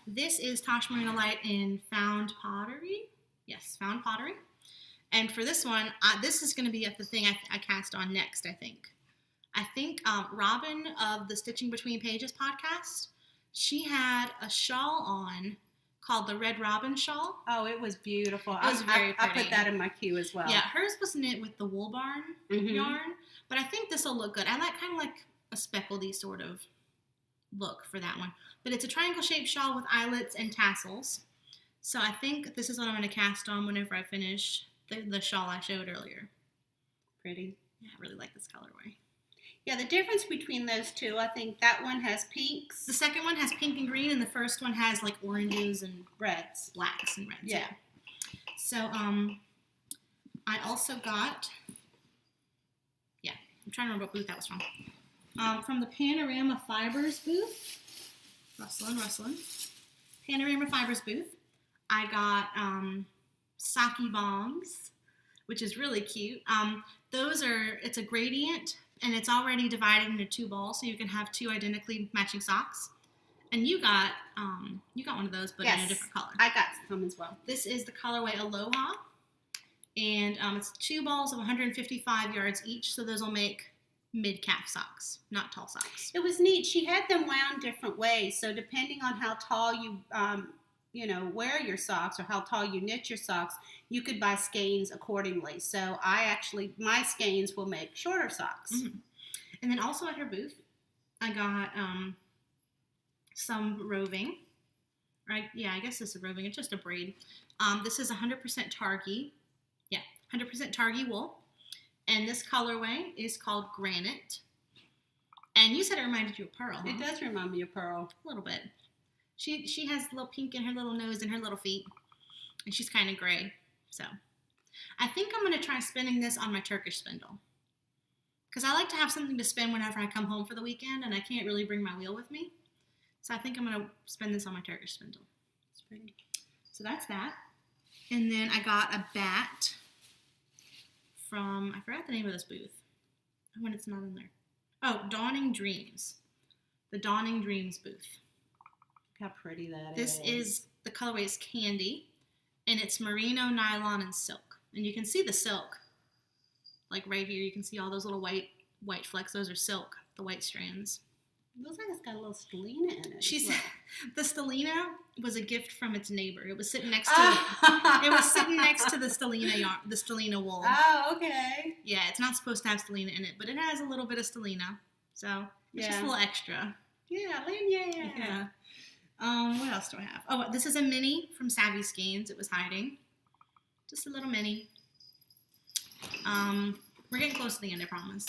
This is Cashmerino light in Found Pottery. Yes, Found Pottery. And for this one, this is going to be the thing I cast on next, I think. I think Robyn of the Stitching Between Pages podcast, she had a shawl on called the Red Robin shawl. Oh, it was beautiful. It was very pretty. I put that in my queue as well. Yeah, hers was knit with the Wool Barn yarn, but I think this will look good. I like kind of like a speckledy sort of look for that one. But it's a triangle-shaped shawl with eyelets and tassels. So I think this is what I'm going to cast on whenever I finish the shawl I showed earlier. Pretty. Yeah, I really like this colorway. Yeah, the difference between those two, I think that one has pinks. The second one has pink and green, and the first one has like oranges and reds. Blacks and reds. Yeah. So I also got, I'm trying to remember what booth that was from the Panorama Fibres booth. Rustling. Panorama Fibres booth. I got sake bombs, which is really cute. It's a gradient, and it's already divided into 2 balls, so you can have 2 identically matching socks. And you got one of those, but in a different color. I got some as well. This is the colorway Aloha, and it's 2 balls of 155 yards each, so those will make mid-calf socks, not tall socks. It was neat. She had them wound different ways, so depending on how tall you wear your socks or how tall you knit your socks, you could buy skeins accordingly. So my skeins will make shorter socks. Mm-hmm. And then also at her booth, I got some roving. Right? Yeah, I guess this is roving. It's just a braid. This is 100% Targhee. Yeah, 100% Targhee wool. And this colorway is called Granite. And you said it reminded you of Pearl, huh? It does remind me of Pearl. A little bit. She has a little pink in her little nose and her little feet. And she's kind of gray. So I think I'm going to try spinning this on my Turkish spindle. Because I like to have something to spin whenever I come home for the weekend, and I can't really bring my wheel with me. So I think I'm going to spin this on my Turkish spindle. It's pretty. So that's that. And then I got a bat from, I forgot the name of this booth. When it's not in there. Oh, Dawning Dreams. The Dawning Dreams booth. Look how pretty that is. This is, the colorway is Candy, and it's merino, nylon, and silk. And you can see the silk. Like right here, you can see all those little white flecks. Those are silk, the white strands. It looks like it's got a little stellina in it. She said the stellina was a gift from its neighbor. It was sitting next to the stellina yarn, the stellina wool. Oh, okay. Yeah, it's not supposed to have stellina in it, but it has a little bit of stellina, so it's just a little extra. Yeah, Lynn, yeah. What else do I have? Oh, this is a mini from Savvy Skeins. It was hiding. Just a little mini. We're getting close to the end, I promise.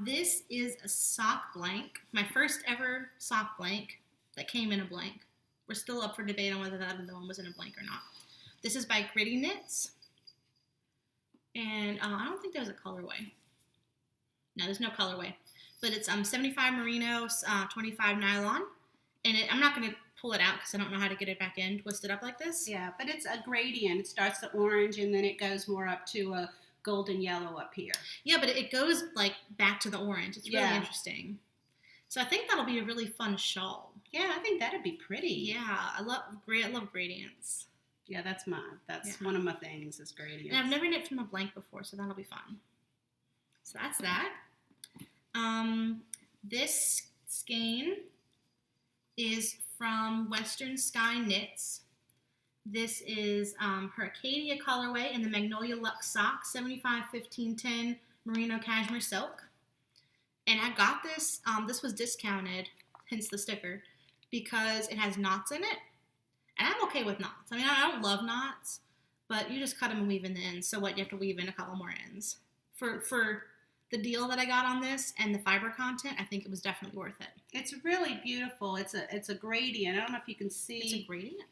This is a sock blank. My first ever sock blank that came in a blank. We're still up for debate on whether that other one was in a blank or not. This is by Gritty Knits. And I don't think there's a colorway. No, there's no colorway. But it's 75 merino, 25 nylon. And I'm not going to pull it out because I don't know how to get it back in, twist it up like this. Yeah, but it's a gradient. It starts the orange and then it goes more up to a golden yellow up here. Yeah, but it goes like back to the orange. It's really interesting. So I think that'll be a really fun shawl. Yeah, I think that'd be pretty. Yeah, I love gradients. Yeah, that's mine. That's one of my things is gradients. And I've never knit from a blank before, so that'll be fun. So that's that. This skein is from Western Sky Knits. This is her Acadia colorway in the Magnolia Luxe sock, 75, 15, 10 merino cashmere silk. And I got this, this was discounted, hence the sticker, because it has knots in it. And I'm okay with knots. I mean, I don't love knots, but you just cut them and weave in the ends. So what, you have to weave in a couple more ends. For the deal that I got on this and the fiber content, I think it was definitely worth it. It's really beautiful. It's a gradient. I don't know if you can see. It's a gradient?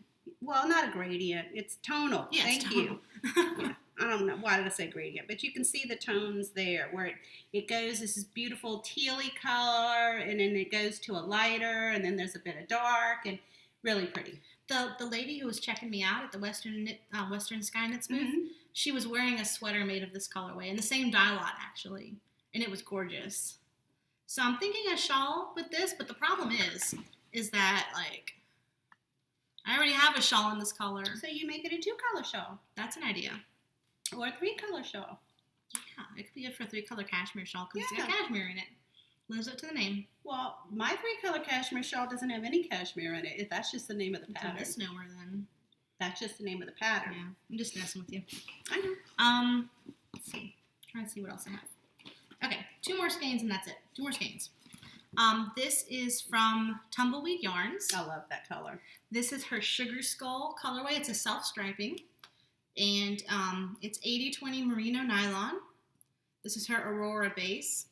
Well, not a gradient. It's tonal. Yeah, Thank tonal. you. Yeah. I don't know, why did I say gradient? But you can see the tones there where it goes, this is beautiful tealy color, and then it goes to a lighter, and then there's a bit of dark, and really pretty. The lady who was checking me out at the Western Sky Knits booth, she was wearing a sweater made of this colorway, and the same dye lot, actually, and it was gorgeous. So I'm thinking a shawl with this, but the problem is that, like, I already have a shawl in this color. So you make it a 2-color shawl. That's an idea. Or a 3-color shawl. Yeah, it could be good for a 3-color cashmere shawl because it's got cashmere in it. Lives up to the name. Well, my 3-color cashmere shawl doesn't have any cashmere in it. That's just the name of the pattern. It's nowhere then. That's just the name of the pattern. Yeah, I'm just messing with you. I know. Let's see. Trying to see what else I have. Okay, 2 more skeins and that's it. 2 more skeins. This is from Tumbleweed Yarns. I love that color. This is her Sugar Skull colorway. It's a self-striping. And it's 80/20 merino nylon. This is her Aurora base.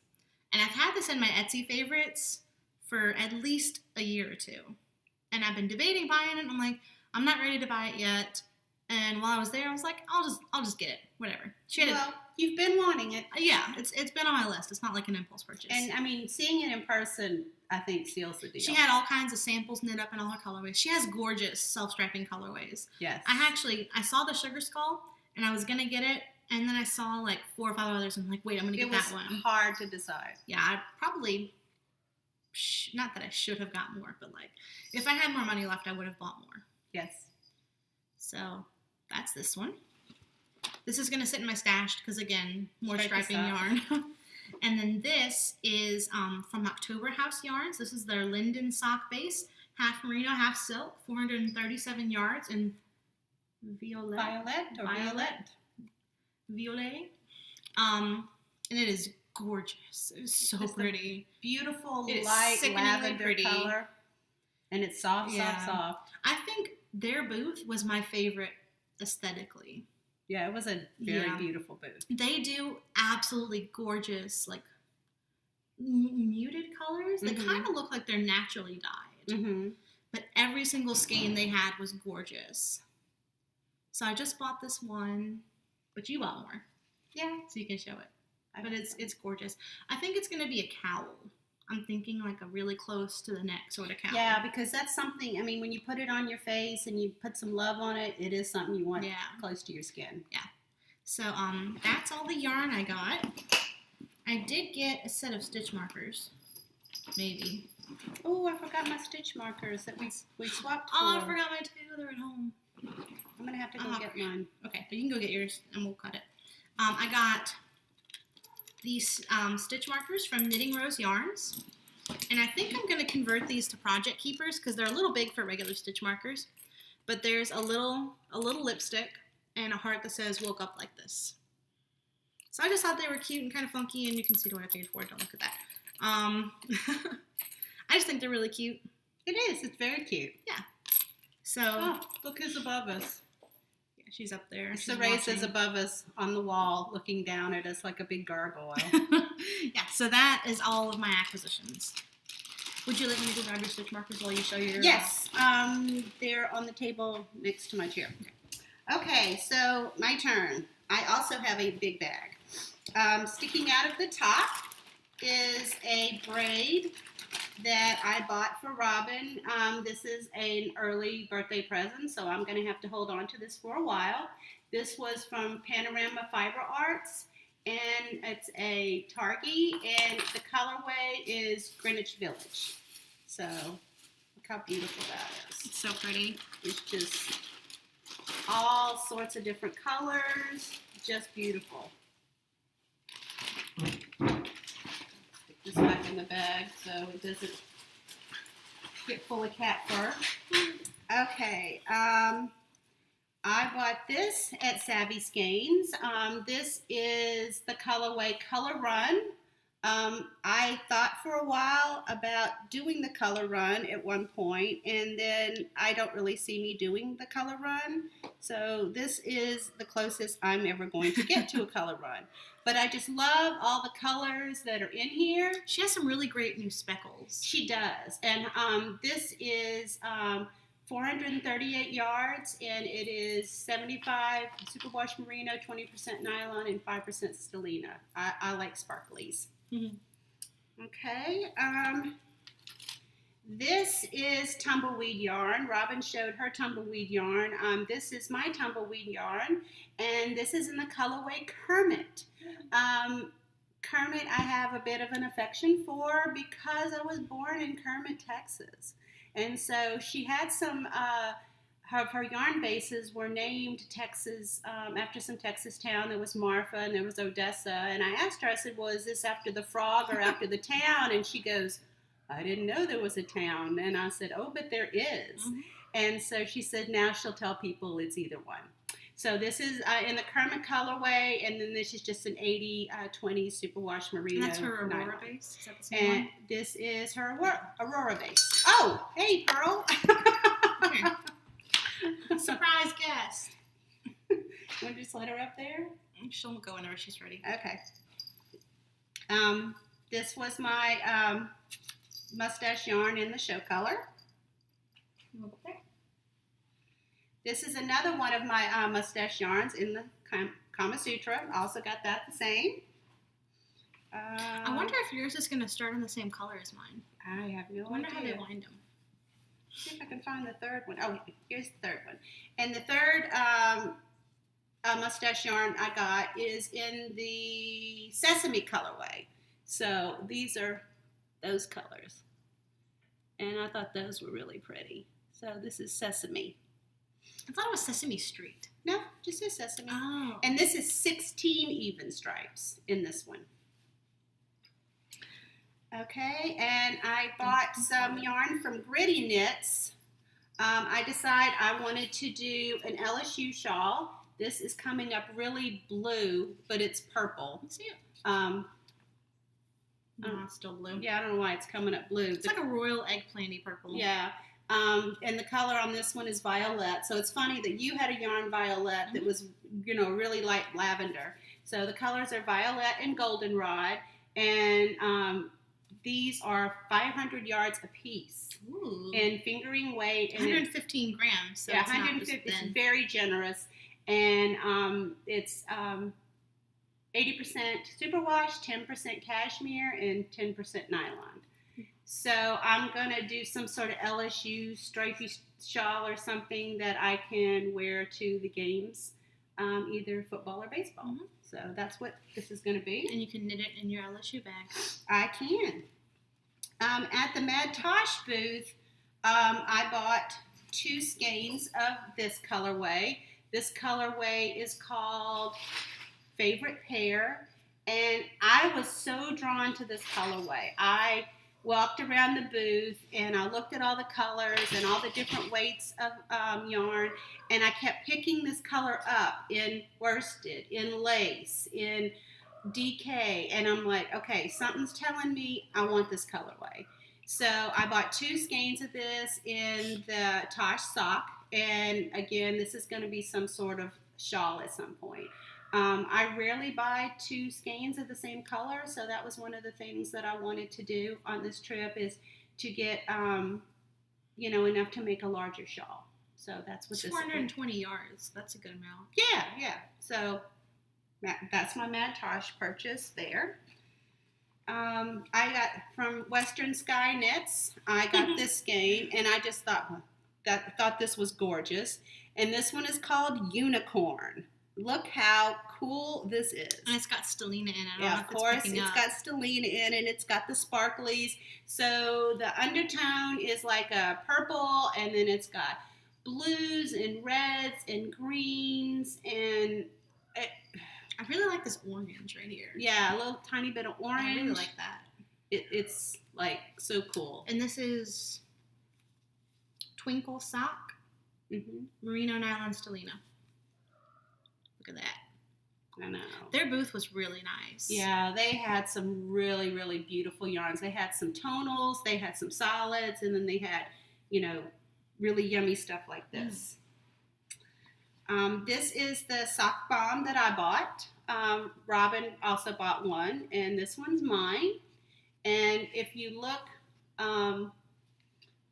And I've had this in my Etsy favorites for at least a year or 2. And I've been debating buying it. And I'm like, I'm not ready to buy it yet. And while I was there, I was like, I'll just get it. Whatever. You've been wanting it. Yeah, it's been on my list. It's not like an impulse purchase. And I mean, seeing it in person, I think seals the deal. She had all kinds of samples knit up in all her colorways. She has gorgeous self-striping colorways. Yes. I saw the Sugar Skull and I was gonna get it, and then I saw like 4 or 5 others and I'm like, wait, I'm gonna get that one. It was hard to decide. Yeah, I probably, not that I should have got more, but like, if I had more money left, I would have bought more. Yes. So that's this one. This is going to sit in my stash because, again, more striping yarn. And then this is from October House Yarns. This is their Linden sock base, half merino, half silk, 437 yards in violet. And it is gorgeous. It's so pretty. Beautiful light lavender color. And it's soft. I think their booth was my favorite aesthetically. Yeah, it was a very beautiful booth. They do absolutely gorgeous, like, muted colors. They kind of look like they're naturally dyed. But every single skein they had was gorgeous. So I just bought this one, but you bought more. Yeah. So you can show it. But it's gorgeous. I think it's going to be a cowl. I'm thinking like a really close to the neck sort of cowl. Yeah, because that's something, I mean, when you put it on your face and you put some love on it, it is something you want close to your skin. Yeah. So that's all the yarn I got. I did get a set of stitch markers. Maybe. Oh, I forgot my stitch markers that we swapped for. Oh, I forgot mine too. They're at home. I'm going to have to go get mine. Okay, so you can go get yours and we'll cut it. I got these stitch markers from Knitting Rose Yarns, and I think I'm going to convert these to project keepers because they're a little big for regular stitch markers, but there's a little lipstick and a heart that says woke up like this. So I just thought they were cute and kind of funky, and you can see what I paid for it. Don't look at that. I just think they're really cute. It is. It's very cute. Yeah. So look who's above us. She's up there. Race is above us on the wall, looking down at us like a big gargoyle. Yeah, so that is all of my acquisitions. Would you like me to go grab your stitch markers while you show your... Yes, they're on the table next to my chair. Okay, so my turn. I also have a big bag. Sticking out of the top is a braid that I bought for Robyn. This is an early birthday present, so I'm going to have to hold on to this for a while. This was from Panorama Fiber Arts, and it's a Targhee, and the colorway is Greenwich Village. So look how beautiful that is. It's so pretty. It's just all sorts of different colors, just beautiful. This back in the bag so it doesn't get full of cat fur. Okay, I bought this at Savvy Skeins. This is the colorway Color Run. I thought for a while about doing the Color Run at one point, and then I don't really see me doing the Color Run. So this is the closest I'm ever going to get to a Color Run. But I just love all the colors that are in here. She has some really great new speckles. She does. And this is 438 yards, and it is 75 superwash merino, 20% nylon, and 5% stellina. I like sparklies. Mhm. Okay. This is tumbleweed yarn. Robyn showed her tumbleweed yarn. This is my tumbleweed yarn, and this is in the colorway Kermit. Kermit I have a bit of an affection for because I was born in Kermit, Texas. And so she had some, her yarn bases were named Texas, after some Texas town. There was Marfa and there was Odessa. And I asked her, I said, well, is this after the frog or after the town? And she goes, I didn't know there was a town. And I said, oh, but there is. Mm-hmm. And so she said, now she'll tell people it's either one. So this is in the Kermit colorway, and then this is just an 80-20 superwash merino. And that's her Aurora base? Is that the same and one? This is her Aurora base. Oh, hey, Pearl. Surprise guest. You want to just let her up there? She'll go whenever she's ready. Okay. This was my mustache yarn in the show color. Okay. This is another one of my mustache yarns in the Kama Sutra. Also got that the same. I wonder if yours is going to start in the same color as mine. I have no idea. I wonder how they wind them. See if I can find the third one. Oh, here's the third one. And the third mustache yarn I got is in the sesame colorway. So these are those colors. And I thought those were really pretty. So this is sesame. I thought it was Sesame Street. No, just says sesame. Oh. And this is 16 even stripes in this one. Okay, and I bought some yarn from Gritty Knits. I decided I wanted to do an LSU shawl. This is coming up really blue, but it's purple. Let's see it. It's still blue. Yeah, I don't know why it's coming up blue. It's like a royal eggplanty purple. Yeah. And the color on this one is violet. So it's funny that you had a yarn violet that was, really light lavender. So the colors are violet and goldenrod. And these are 500 yards a piece. Ooh. And fingering weight. And 115 grams. So yeah, it's 150. Not just thin. It's very generous. And it's 80% superwash, 10% cashmere, and 10% nylon. So I'm going to do some sort of LSU stripy shawl or something that I can wear to the games, either football or baseball. Mm-hmm. So that's what this is going to be. And you can knit it in your LSU bag. I can. At the Mad Tosh booth, I bought 2 skeins of this colorway. This colorway is called Favorite Pair, and I was so drawn to this colorway. I walked around the booth and I looked at all the colors and all the different weights of yarn, and I kept picking this color up in worsted, in lace, in DK, and I'm like, okay, something's telling me I want this colorway. So I bought 2 skeins of this in the Tosh sock, and again, this is going to be some sort of shawl at some point. I rarely buy 2 skeins of the same color, so that was one of the things that I wanted to do on this trip, is to get, enough to make a larger shawl. So that's what it's this 420 yards. That's a good amount. Yeah. So that's my Mad Tosh purchase there. I got from Western Sky Knits. I got this skein, and I just thought this was gorgeous. And this one is called Unicorn. Look how cool this is. And it's got stellina in it. Yeah, of course. It's got stellina in it. It's got the sparklies. So the undertone is like a purple, and then it's got blues and reds and greens. And I really like this orange right here. Yeah, a little tiny bit of orange. I really like that. It's like so cool. And this is Twinkle Sock, Merino Nylon Stellina. Look at that. I know. Their booth was really nice. Yeah, they had some really, really beautiful yarns. They had some tonals, they had some solids, and then they had, really yummy stuff like this. This is the sock bomb that I bought. Robyn also bought one, and this one's mine. And if you look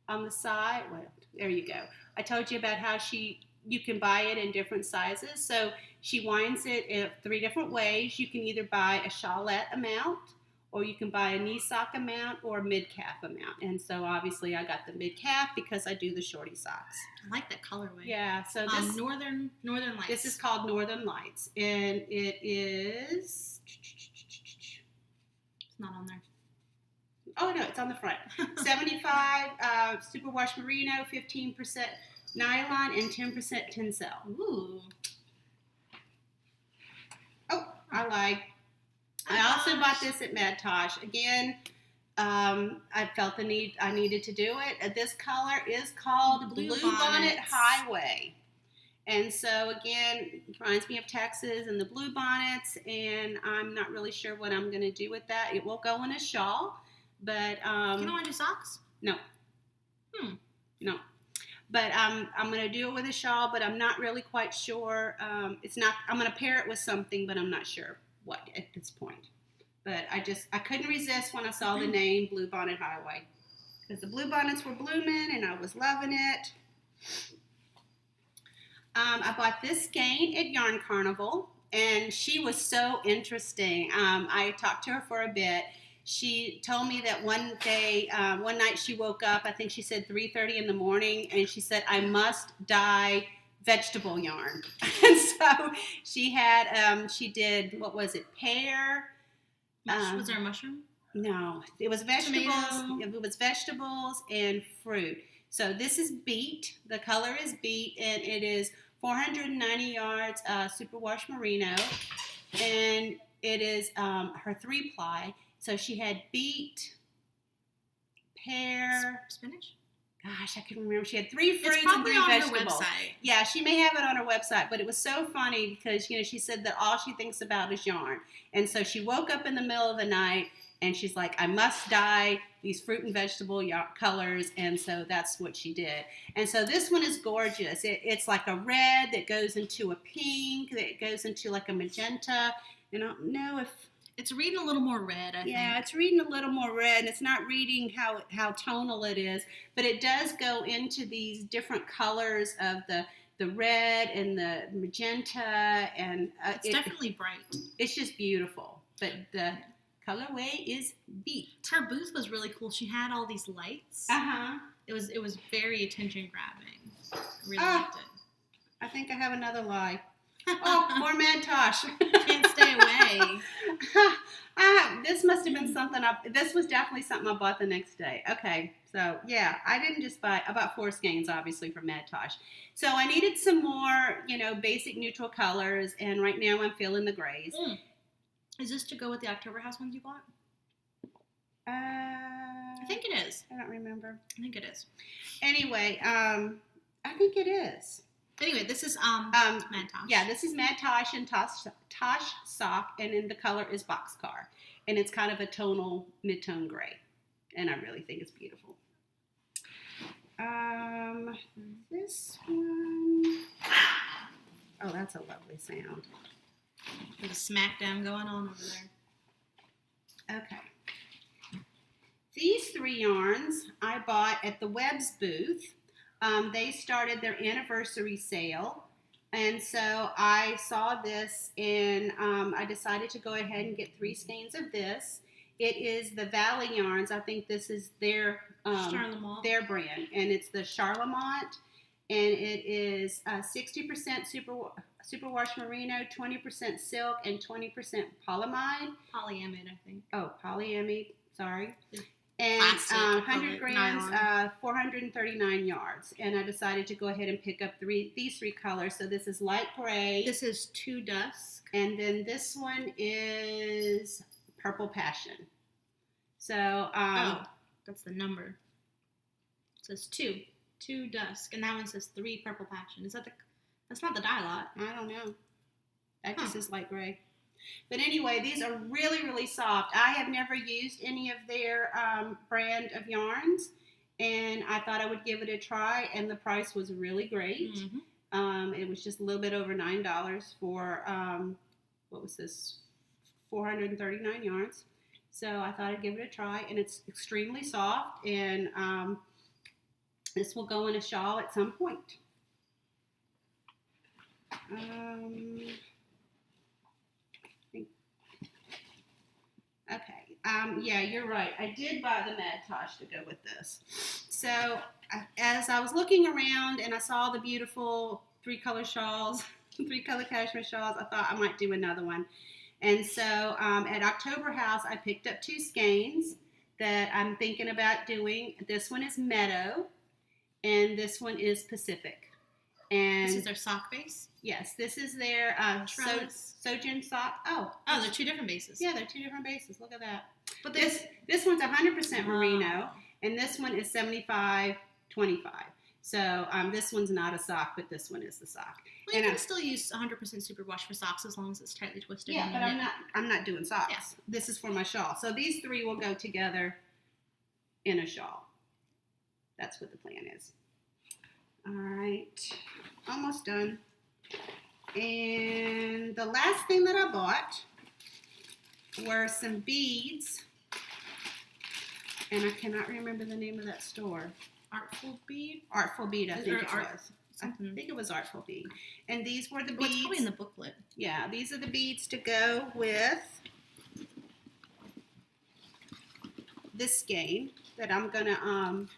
on the side. Well, there you go. I told you about how you can buy it in different sizes. So she winds it in 3 different ways. You can either buy a shawlette amount, or you can buy a knee sock amount, or a mid-calf amount. And so obviously I got the mid-calf because I do the shorty socks. I like that colorway. Yeah, so this Northern Lights. This is called Northern Lights, and it is. It's not on there. Oh no, it's on the front. 75 superwash merino, 15% nylon, and 10% tencel. Ooh. Oh, I also bought this at Mad Tosh. Again, I felt the need. I needed to do it. This color is called Blue Bonnet Highway. And so again, it reminds me of Texas and the blue bonnets, and I'm not really sure what I'm going to do with that. It will go in a shawl, but you don't want to do socks? No. No. But I'm going to do it with a shawl, but I'm not really quite sure. I'm going to pair it with something, but I'm not sure what at this point. But I couldn't resist when I saw the name Blue Bonnet Highway, because the blue bonnets were blooming and I was loving it. I bought this skein at Yarn Carnival, and she was so interesting. I talked to her for a bit. She told me that one night she woke up, I think she said 3:30 in the morning, and she said, I must dye vegetable yarn. And so she did, what was it, pear? Was there a mushroom? No, it was vegetables. Tomato. It was vegetables and fruit. So this is beet. The color is beet, and it is 490 yards superwash merino, and it is her 3-ply. So she had beet, pear, spinach. Gosh, I couldn't remember. She had 3 fruits it's and 3 on vegetables. Her website. Yeah, she may have it on her website, but it was so funny because she said that all she thinks about is yarn, and so she woke up in the middle of the night and she's like, I must dye these fruit and vegetable colors, and so that's what she did. And so this one is gorgeous. It's like a red that goes into a pink, that goes into like a magenta. And I don't know if it's reading a little more red, I think. Yeah, it's reading a little more red, and it's not reading how tonal it is, but it does go into these different colors of the red and the magenta, and it's definitely bright. It's just beautiful, but the colorway is beet. Her booth was really cool. She had all these lights. It was very attention grabbing. I really liked it. I think I have another lie. Oh, more Mad Tosh. Can't stay away. This must have been something this was definitely something I bought the next day. Okay, so yeah, I didn't just buy, I bought 4 skeins obviously from Mad Tosh. So I needed some more, basic neutral colors, and right now I'm feeling the grays. Is this to go with the October House ones you bought? I think it is. I don't remember. I think it is. Anyway, I think it is. Anyway, this is Mad Tosh. Yeah, this is Mad Tosh and Tosh Sock, and then the color is Boxcar. And it's kind of a tonal, mid-tone gray. And I really think it's beautiful. This one. Oh, that's a lovely sound. There's a smackdown going on over there. Okay. These 3 yarns I bought at the Webb's booth. They started their anniversary sale, and so I saw this, and I decided to go ahead and get 3 skeins of this. It is the Valley Yarns. I think this is their brand, and it's the Charlemont, and it is 60% superwash merino, 20% silk, and 20% polyamide. Polyamide, I think. Oh, polyamide. Sorry. And Plastic, 100 grams, 439 yards. And I decided to go ahead and pick up these 3 colors. So this is light gray. This is 2 dusk. And then this one is purple passion. So, that's the number. It says 2 dusk. And that one says 3 purple passion. That's not the dye lot. I don't know. That just is light gray. But anyway, these are really, really soft. I have never used any of their brand of yarns, and I thought I would give it a try, and the price was really great. Mm-hmm. It was just a little bit over $9 for, 439 yards. So I thought I'd give it a try, and it's extremely soft, and This will go in a shawl at some point. Okay. Yeah, you're right. I did buy the Mad Tosh to go with this. So as I was looking around and I saw the beautiful 3-color shawls, 3-color cashmere shawls, I thought I might do another one. And so at October House, I picked up 2 skeins that I'm thinking about doing. This one is Meadow, and this one is Pacific. And this is their sock base? Yes, this is their Sojin sock. Oh, they're 2 different bases. Yeah, they're 2 different bases. Look at that. But this one's 100% merino, and this one is 75-25. So this one's not a sock, but this one is the sock. Well, you can still use 100% superwash for socks as long as it's tightly twisted. Yeah, but I'm not doing socks. Yeah. This is for my shawl. So these 3 will go together in a shawl. That's what the plan is. All right, almost done. And the last thing that I bought were some beads, and I cannot remember the name of that store. Artful Bead, I think it was. Something. I think it was Artful Bead. And these were the beads. It's probably in the booklet. Yeah, these are the beads to go with this skein that I'm gonna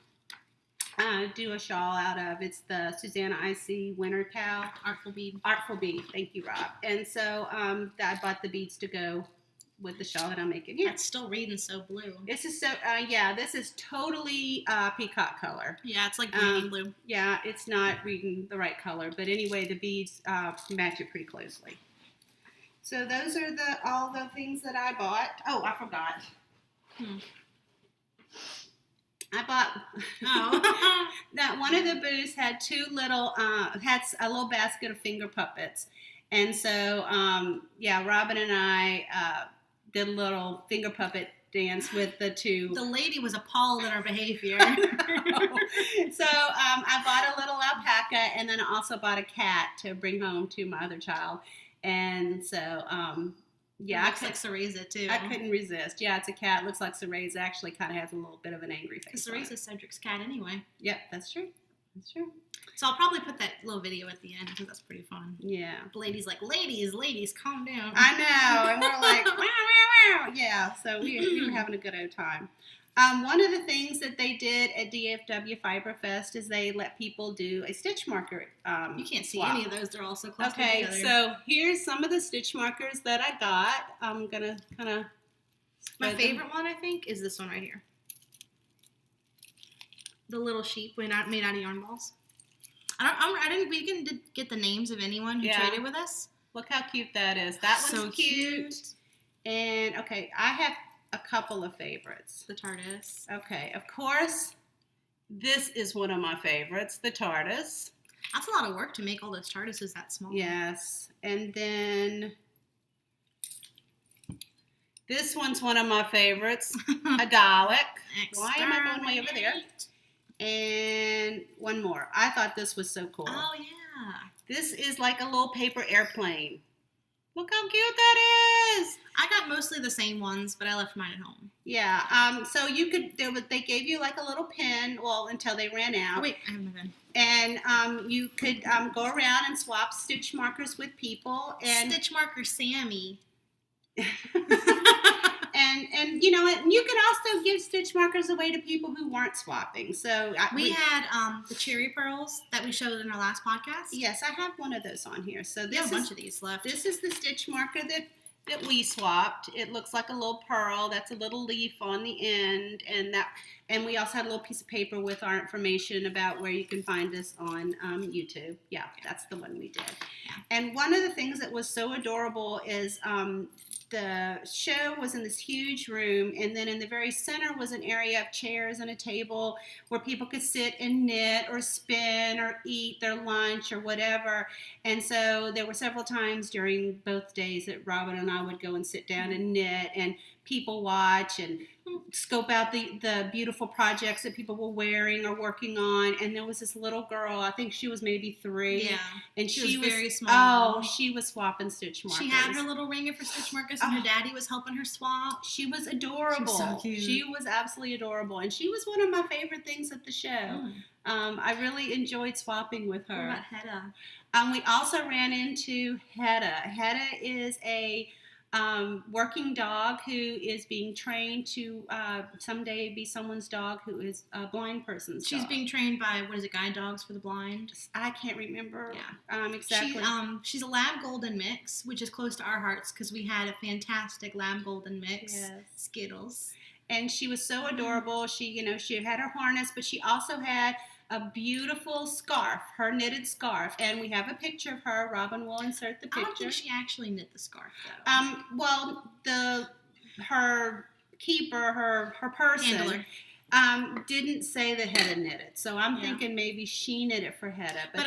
do a shawl out of. It's the Susanna IC Winter Cow Artful Bead. Artful Bead. Thank you, Rob. And so I bought the beads to go with the shawl that I'm making here. It's still reading so blue. This is so this is totally peacock color. Yeah, it's like green blue. Yeah, it's not reading the right color, but anyway, the beads match it pretty closely. So those are all the things that I bought. Oh, I forgot. I bought that one of the booths had 2 little had a little basket of finger puppets, and so Robyn and I did a little finger puppet dance with the 2. The lady was appalled at our behavior. So I bought a little alpaca, and then I also bought a cat to bring home to my other child, and so it looks like Cereza too. I couldn't resist. Yeah, it's a cat. It looks like Cereza. Actually kind of has a little bit of an angry face. Cereza's Cedric's cat anyway. Yep, that's true. That's true. So I'll probably put that little video at the end because that's pretty fun. Yeah. The lady's like, ladies, calm down. I know. And we're like, wow, wow, wow. Yeah, so we were having a good old time. One of the things that they did at DFW Fiber Fest is they let people do a stitch marker. You can't see any of those. They're all so close together. Okay, so here's some of the stitch markers that I got. I'm going to kind of... My favorite one, I think, is this one right here. The little sheep made out of yarn balls. We didn't get the names of anyone who traded with us. Look how cute that is. That one's so cute. And, okay, I have a couple of favorites. The TARDIS. Okay, of course, this is one of my favorites, the TARDIS. That's a lot of work to make all those TARDISes that small. Yes, and then this one's one of my favorites, a Dalek. Why am I going way over there? And one more. I thought this was so cool. Oh, yeah. This is like a little paper airplane. Look how cute that is. I got mostly the same ones, but I left mine at home. Yeah. So you could. They gave you like a little pen. Well, until they ran out. Oh, wait, I have my pen. And you could go around and swap stitch markers with people. And stitch marker Sammy. and you know, and you could also give stitch markers away to people who weren't swapping. So we had the cherry pearls that we showed in our last podcast. Yes, I have one of those on here. So we have a bunch of these left. This is the stitch marker that we swapped. It looks like a little pearl. That's a little leaf on the end, and we also had a little piece of paper with our information about where you can find us on YouTube. Yeah, that's the one we did. Yeah. And one of the things that was so adorable is the show was in this huge room, and then in the very center was an area of chairs and a table where people could sit and knit or spin or eat their lunch or whatever. And so there were several times during both days that Robyn and I would go and sit down and knit, and people watch and scope out the beautiful projects that people were wearing or working on. And there was this little girl, I think she was maybe 3. Yeah. And she was very small. Oh, she was swapping stitch markers. She had her little ringer for stitch markers, and her daddy was helping her swap. She was adorable. She was so cute. She was absolutely adorable. And she was one of my favorite things at the show. I really enjoyed swapping with her. What about Hedda? We also ran into Hedda. Hedda is a working dog who is being trained to someday be someone's dog who is a blind person's She's dog. being trained by, what is it, guide dogs for the blind? I can't remember Exactly. exactly. She's a Lab Golden mix, which is close to our hearts because we had a fantastic Lab Golden mix, Yes. Skittles. And she was so adorable. She had her harness, but she also had a beautiful scarf, her knitted scarf. And we have a picture of her. Robyn will insert the picture. I don't think she actually knit the scarf, though. Well, her keeper, her person, Handler. didn't say that Hedda knit it. So I'm thinking maybe she knit it for Hedda. But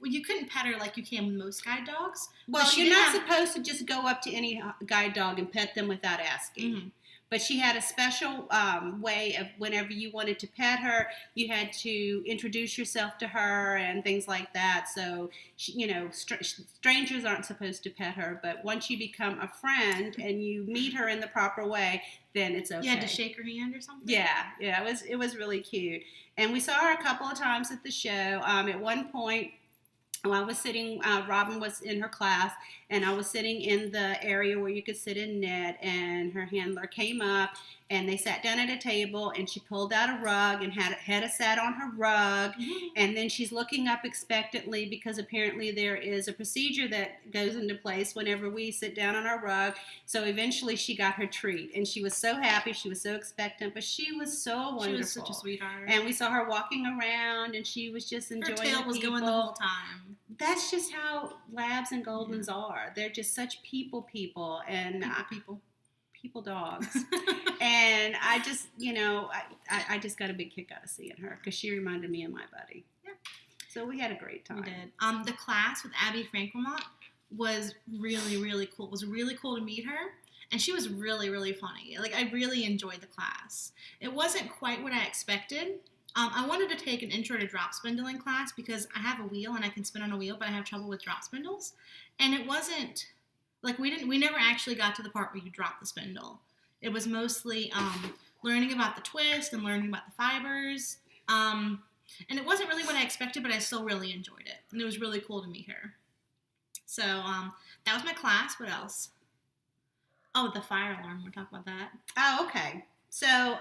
you couldn't pet her like you can with most guide dogs. Well, you're not supposed to just go up to any guide dog and pet them without asking. Mm-hmm. But she had a special way of whenever you wanted to pet her, you had to introduce yourself to her and things like that. So, strangers aren't supposed to pet her, but once you become a friend and you meet her in the proper way, then it's okay. You had to shake her hand or something? Yeah, it was really cute. And we saw her a couple of times at the show. At one point, I was sitting, Robyn was in her class, and I was sitting in the area where you could sit and knit, and her handler came up, and they sat down at a table, and she pulled out a rug, and Hedda sat on her rug, and then she's looking up expectantly, because apparently there is a procedure that goes into place whenever we sit down on our rug. So eventually she got her treat, and she was so happy, she was so expectant, but she was so wonderful. She was such a sweetheart. And we saw her walking around, and she was just enjoying her tail was going the whole time. That's just how Labs and Goldens are. They're just such people, and people dogs. And I just, I just got a big kick out of seeing her because she reminded me of my buddy. Yeah. So we had a great time. We did. The class with Abby Frankelmont was really, really cool. It was really cool to meet her. And she was really, really funny. Like, I really enjoyed the class. It wasn't quite what I expected. I wanted to take an intro to drop spindling class because I have a wheel and I can spin on a wheel, but I have trouble with drop spindles. And it wasn't, like, we never actually got to the part where you drop the spindle. It was mostly learning about the twist and learning about the fibers. And it wasn't really what I expected, but I still really enjoyed it. And it was really cool to meet her. So that was my class. What else? Oh, the fire alarm. We'll talk about that. Oh, okay. So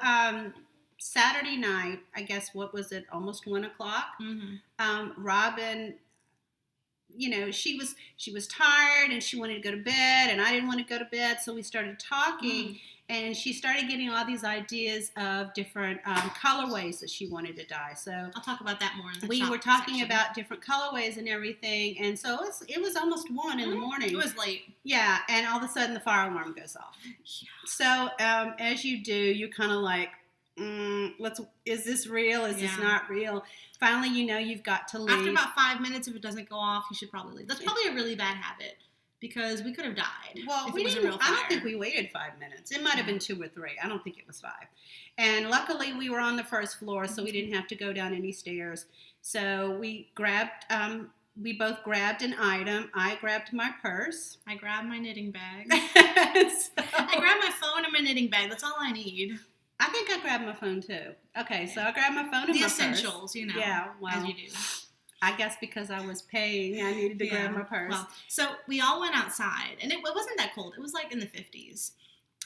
Saturday night, I guess, what was it, almost 1 o'clock? Mm-hmm. Robyn, she was tired and she wanted to go to bed, and I didn't want to go to bed, so we started talking, and she started getting all these ideas of different colorways that she wanted to dye. So I'll talk about that more in the we were talking about different colorways and everything, and so it was almost 1 in the morning. It was late. Yeah, and all of a sudden the fire alarm goes off. Yeah. So as you do, you're kind of like, is this real? Is this not real? Finally, you've got to leave. After about 5 minutes, if it doesn't go off, you should probably leave. That's probably a really bad habit because we could have died. Well, if it was a real fire. I don't think we waited 5 minutes. It might have been 2 or 3. I don't think it was 5. And luckily, we were on the first floor, so we didn't have to go down any stairs. So we both grabbed an item. I grabbed my purse. I grabbed my knitting bag. I grabbed my phone and my knitting bag. That's all I need. I think I grabbed my phone too. Okay, so I grabbed my phone and my purse. The essentials, Yeah, well, as you do. I guess because I was paying, I needed to grab my purse. Well, so we all went outside, and it wasn't that cold. It was like in the 50s.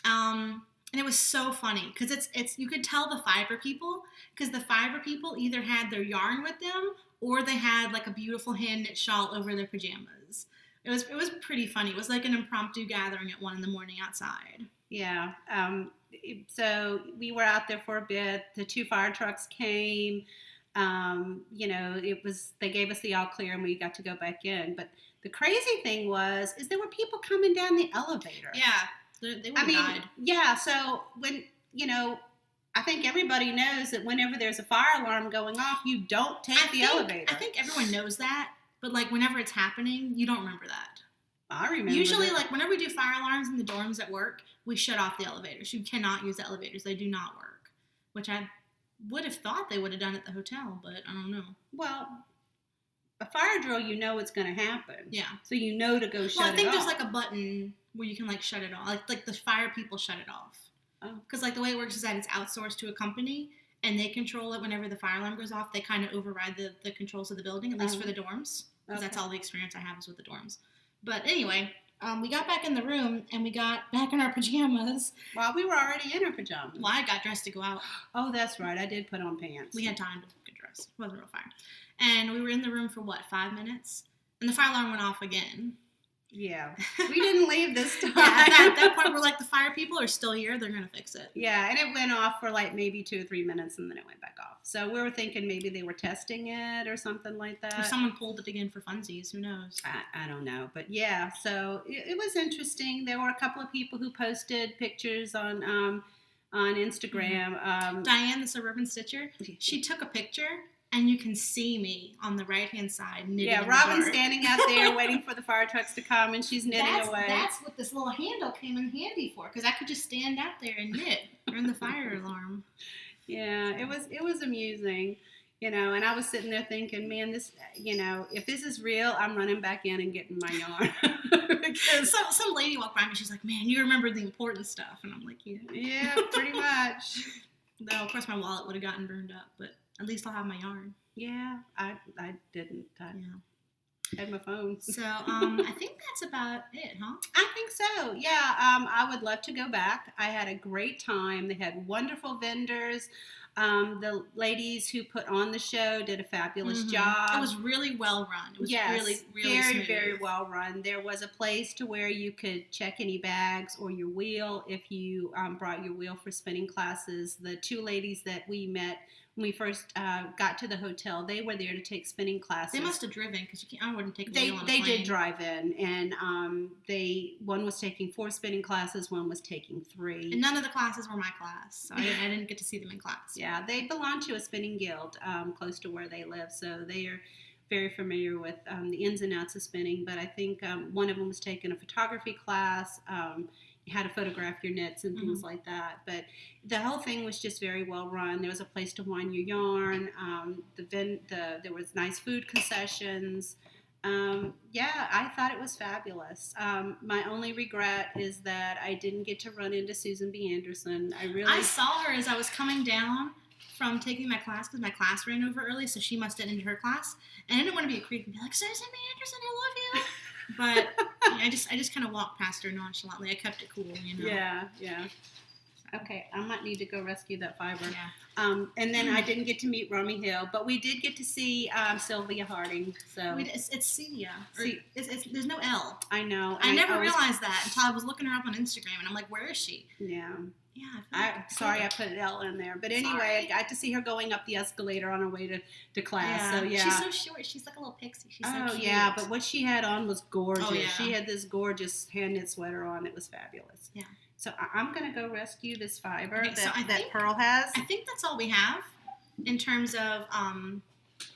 And it was so funny because it's you could tell the fiber people, because the fiber people either had their yarn with them or they had like a beautiful hand knit shawl over their pajamas. It was pretty funny. It was like an impromptu gathering at 1 in the morning outside. Yeah. So we were out there for a bit. The 2 fire trucks came. They gave us the all clear and we got to go back in. But the crazy thing is there were people coming down the elevator. Yeah, they would have died. Yeah. So when, I think everybody knows that whenever there's a fire alarm going off, you don't take the elevator. I think everyone knows that. But like whenever it's happening, you don't remember that. I remember. Usually, like whenever we do fire alarms in the dorms at work, we shut off the elevators. You cannot use the elevators; they do not work. Which I would have thought they would have done at the hotel, but I don't know. Well, a fire drill, it's going to happen. Yeah. So to go shut it off. Well, I think there's like a button where you can like shut it off. Like the fire people shut it off. Oh. Because like the way it works is that it's outsourced to a company, and they control it whenever the fire alarm goes off. They kind of override the controls of the building, at least for the dorms, because that's all the experience I have is with the dorms. But anyway, we got back in the room, and we got back in our pajamas. Well, we were already in our pajamas. Well, I got dressed to go out. Oh, that's right. I did put on pants. We had time to get dressed. It wasn't real fire. And we were in the room for, 5 minutes? And the fire alarm went off again. Yeah. We didn't leave this time. Yeah, at that point, we're like, the fire people are still here. They're going to fix it. Yeah, and it went off for like maybe 2 or 3 minutes, and then it went back off. So we were thinking maybe they were testing it or something like that. Or someone pulled it again for funsies. Who knows? I don't know. But yeah, so it was interesting. There were a couple of people who posted pictures on Instagram. Diane, the Suburban Stitcher, she took a picture. And you can see me on the right-hand side knitting. Yeah, Robyn's standing out there waiting for the fire trucks to come, and she's knitting away. That's what this little handle came in handy for, because I could just stand out there and knit during the fire alarm. Yeah, it was amusing, and I was sitting there thinking, man, this, if this is real, I'm running back in and getting my yarn. Because some lady walked by me, she's like, man, you remember the important stuff. And I'm like, yeah. Yeah, pretty much. Though, of course, my wallet would have gotten burned up, but at least I'll have my yarn. Yeah, I didn't. I had my phone. So, I think that's about it, huh? I think so. Yeah, I would love to go back. I had a great time. They had wonderful vendors. The ladies who put on the show did a fabulous job. It was really well run. It was really very, smooth. very well run. There was a place to where you could check any bags or your wheel if you brought your wheel for spinning classes. The 2 ladies that we met when we first got to the hotel, they were there to take spinning classes. They must have driven, because I wouldn't take a wheel on a They plane. did drive in, and one was taking 4 spinning classes, one was taking 3. And none of the classes were my class, so I didn't get to see them in class. Yeah, they belong to a spinning guild close to where they live, so they are very familiar with the ins and outs of spinning. But I think one of them was taking a photography class, how to photograph your knits and things like that. But the whole thing was just very well run. There was a place to wind your yarn. There was nice food concessions. Yeah, I thought it was fabulous. My only regret is that I didn't get to run into Susan B. Anderson. I saw her as I was coming down from taking my class, because my class ran over early, so she must have ended her class. And I didn't want to be a creep and be like, Susan B. Anderson, I love you. But I just kind of walked past her nonchalantly. I kept it cool, Yeah. Okay, I might need to go rescue that fiber. Yeah. And then I didn't get to meet Romy Hill, but we did get to see Sylvia Harding. So it's Celia. There's no L. I know. I never realized that until I was looking her up on Instagram, and I'm like, where is she? Yeah. Yeah. I put an L in there. But anyway, I got to see her going up the escalator on her way to class. Yeah. So yeah. She's so short. She's like a little pixie. She's so cute. Yeah, but what she had on was gorgeous. Oh, yeah. She had this gorgeous hand knit sweater on. It was fabulous. Yeah. So I'm going to go rescue this fiber Okay, that Pearl has. I think that's all we have in terms of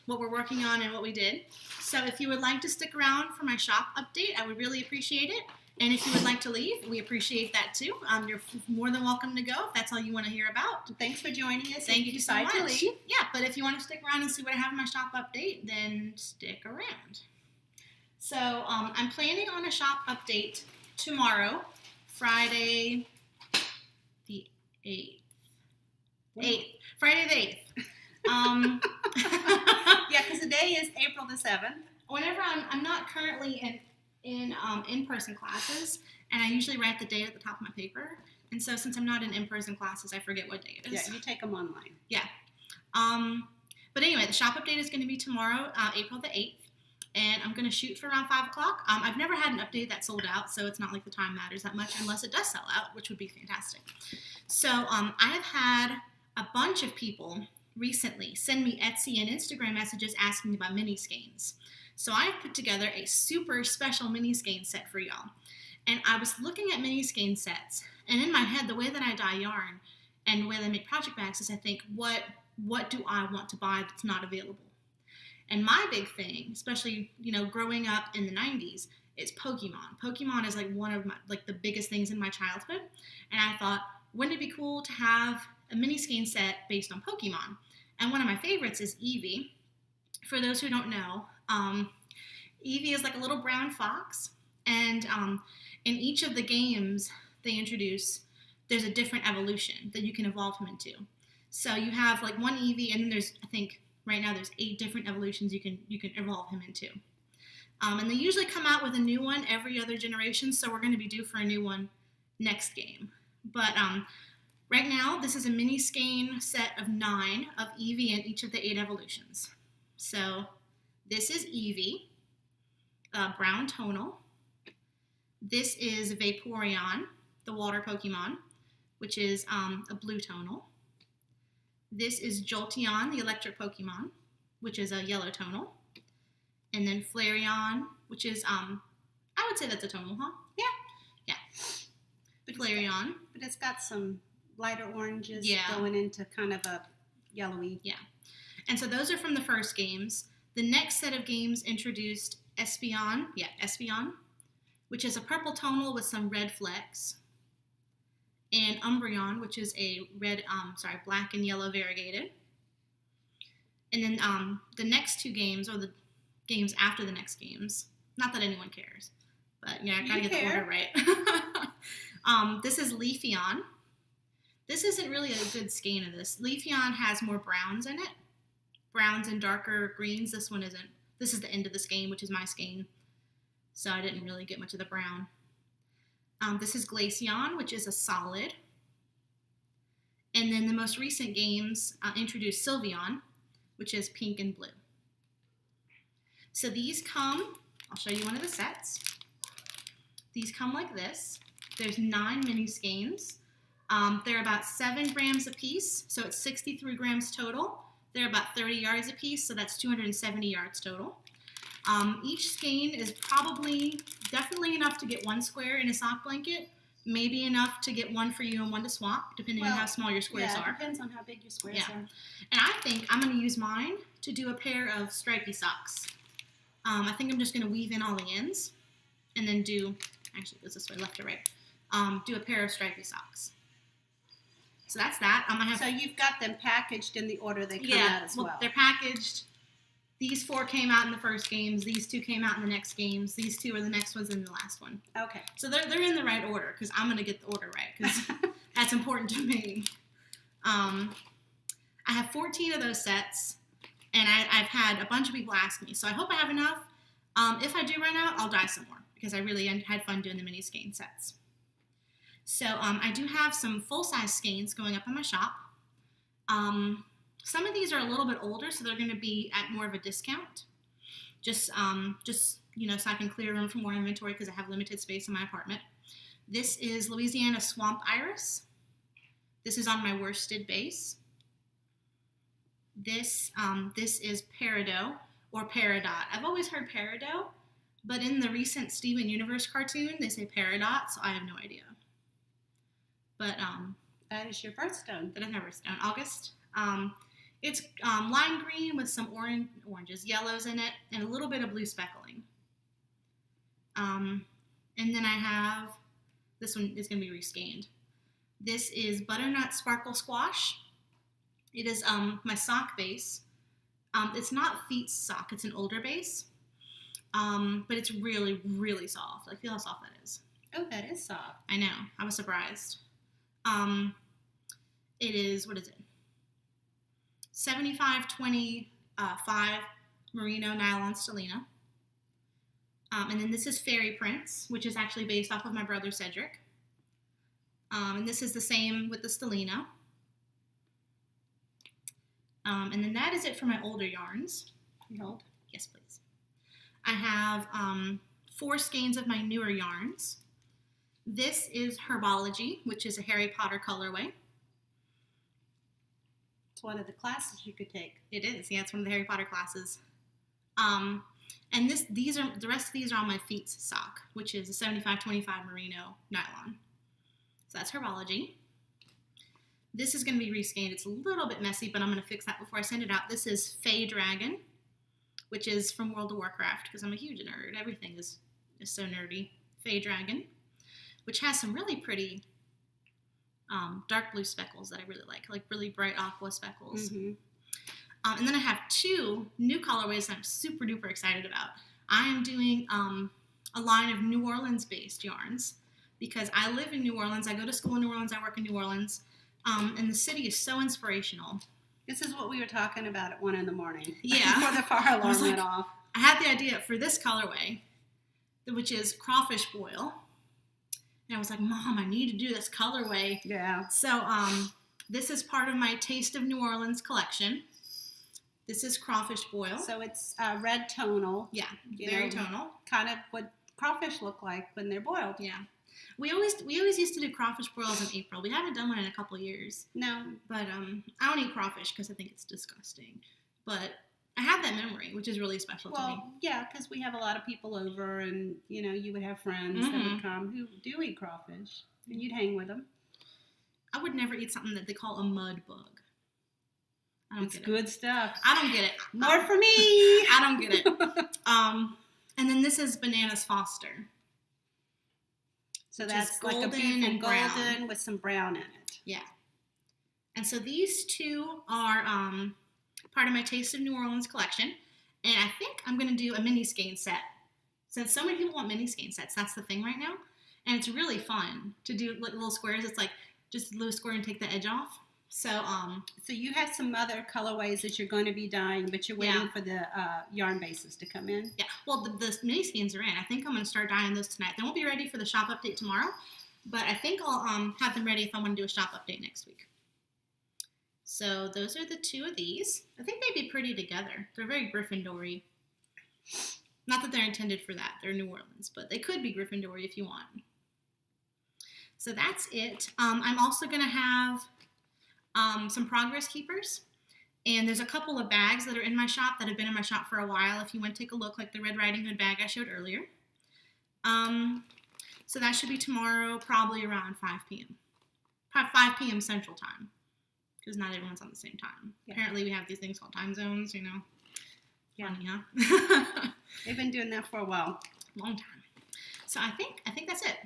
what we're working on and what we did. So if you would like to stick around for my shop update, I would really appreciate it. And if you would like to leave, we appreciate that too. You're more than welcome to go if that's all you want to hear about. Thanks for joining us. Thank you so much. Yeah, but if you want to stick around and see what I have in my shop update, then stick around. So I'm planning on a shop update tomorrow, Friday the 8th. Friday the 8th. Yeah, because today is April the 7th. Whenever I'm not currently in-person classes, and I usually write the date at the top of my paper. And so since I'm not in in-person classes, I forget what day it is. Yeah, you take them online. Yeah. But anyway, the shop update is going to be tomorrow, April the 8th. And I'm going to shoot for around 5 o'clock. I've never had an update that sold out, so it's not like the time matters that much unless it does sell out, which would be fantastic. So I have had a bunch of people recently send me Etsy and Instagram messages asking about mini skeins. So I have put together a super special mini skein set for y'all. And I was looking at mini skein sets, and in my head, the way that I dye yarn and the way that I make project bags is I think, what do I want to buy that's not available? And my big thing, especially, growing up in the 90s, is Pokemon. Pokemon is like one of my, the biggest things in my childhood. And I thought, wouldn't it be cool to have a mini skein set based on Pokemon? And one of my favorites is Eevee. For those who don't know, Eevee is like a little brown fox. And in each of the games they introduce, there's a different evolution that you can evolve him into. So you have like one Eevee, and then there's, I think right now there's 8 different evolutions you can evolve him into. And they usually come out with a new one every other generation, so we're going to be due for a new one next game. But right now, this is a mini skein set of 9 of Eevee in each of the 8 evolutions. So this is Eevee, brown tonal. This is Vaporeon, the water Pokemon, which is a blue tonal. This is Jolteon, the electric Pokemon, which is a yellow tonal. And then Flareon, which is, I would say that's a tonal, huh? Yeah. Flareon. But it's got some lighter oranges going into kind of a yellowy. Yeah. And so those are from the first games. The next set of games introduced Espeon, which is a purple tonal with some red flecks. And Umbreon, which is a black and yellow variegated. And then the next 2 games, or the games after the next games, not that anyone cares, but yeah, I gotta get the order right. This is Leafeon. This isn't really a good skein of this. Leafeon has more browns in it, browns and darker greens. This one isn't. This is the end of the skein, which is my skein, so I didn't really get much of the brown. This is Glaceon, which is a solid. And then the most recent games introduced Sylveon, which is pink and blue. So these come, I'll show you one of the sets. These come like this. There's 9 mini skeins. They're about 7 grams a piece, so it's 63 grams total. They're about 30 yards a piece, so that's 270 yards total. Each skein is definitely enough to get 1 square in a sock blanket, maybe enough to get 1 for you and 1 to swap, depending on how small your squares are. Yeah, it depends on how big your squares are. And I think I'm going to use mine to do a pair of stripy socks. I think I'm just going to weave in all the ends and then actually it goes this way, left to right, do a pair of stripy socks. So that's that. So you've got them packaged in the order they come out as well. They're packaged. These 4 came out in the first games. These 2 came out in the next games. These 2 are the next ones in the last one. Okay. So they're in the right order because I'm going to get the order right because that's important to me. I have 14 of those sets, and I've had a bunch of people ask me, so I hope I have enough. If I do run out, I'll dye some more because I really had fun doing the mini skein sets. So I do have some full-size skeins going up in my shop. Some of these are a little bit older, so they're going to be at more of a discount. Just so I can clear room for more inventory because I have limited space in my apartment. This is Louisiana Swamp Iris. This is on my worsted base. This is Peridot or Peridot. I've always heard Peridot, but in the recent Steven Universe cartoon, they say Peridot, so I have no idea. But that is your birthstone. That is my birthstone, August. It's lime green with some oranges, yellows in it, and a little bit of blue speckling. And then I have, this one is going to be reskeined. This is Butternut Sparkle Squash. It is my sock base. It's not Feet's sock, it's an older base. But it's really, really soft. Like, feel how soft that is. Oh, that is soft. I know. I was surprised. It is, what is it? 75-25 merino nylon stellina. And then this is Fairy Prince, which is actually based off of my brother Cedric. And this is the same with the stellina. And then that is it for my older yarns. You hold? Yes, please. I have 4 skeins of my newer yarns. This is Herbology, which is a Harry Potter colorway. It's one of the classes you could take. It is, yeah, it's one of the Harry Potter classes. And the rest of these are on my Feet's sock, which is a 75-25 merino nylon. So that's Herbology. This is going to be reskeined. It's a little bit messy, but I'm going to fix that before I send it out. This is Fey Dragon, which is from World of Warcraft, because I'm a huge nerd. Everything is so nerdy. Fey Dragon, which has some really pretty dark blue speckles that I really like really bright aqua speckles. Mm-hmm. And then I have 2 new colorways that I'm super duper excited about. I am doing a line of New Orleans based yarns because I live in New Orleans. I go to school in New Orleans. I work in New Orleans. And the city is so inspirational. This is what we were talking about at 1 in the morning. Yeah. Before the fire alarm went off. I had the idea for this colorway, which is crawfish boil. And I was like, Mom, I need to do this colorway. Yeah. So this is part of my Taste of New Orleans collection. This is crawfish boil. So it's red tonal. Yeah, very tonal. Kind of what crawfish look like when they're boiled. Yeah. We always used to do crawfish boils in April. We haven't done one in a couple of years. No. But I don't eat crawfish because I think it's disgusting. But I have that memory, which is really special to me. Well, yeah, because we have a lot of people over, and you would have friends that would come who do eat crawfish, and you'd hang with them. I would never eat something that they call a mud bug. It's good stuff. I don't get it. More for me. I don't get it. And then this is Bananas Foster. So that's like a beautiful golden with some brown in it. Yeah. And so these two are part of my Taste of New Orleans collection. And I think I'm going to do a mini skein set. Since so many people want mini skein sets, that's the thing right now. And it's really fun to do little squares. It's like just a little square and take the edge off. So you have some other colorways that you're going to be dyeing, but you're waiting for the yarn bases to come in. Yeah, well, the mini skeins are in. I think I'm going to start dyeing those tonight. They won't be ready for the shop update tomorrow, but I think I'll have them ready if I want to do a shop update next week. So those are the two of these. I think they'd be pretty together. They're very Gryffindor-y. Not that they're intended for that. They're New Orleans, but they could be Gryffindor-y if you want. So that's it. I'm also going to have some progress keepers. And there's a couple of bags that are in my shop that have been in my shop for a while. If you want to take a look, like the Red Riding Hood bag I showed earlier. So that should be tomorrow, probably around 5 p.m. 5 p.m. Central Time. Because not everyone's on the same time. Yeah. Apparently we have these things called time zones, Yeah. Funny, huh? They've been doing that for a while. Long time. So I think that's it.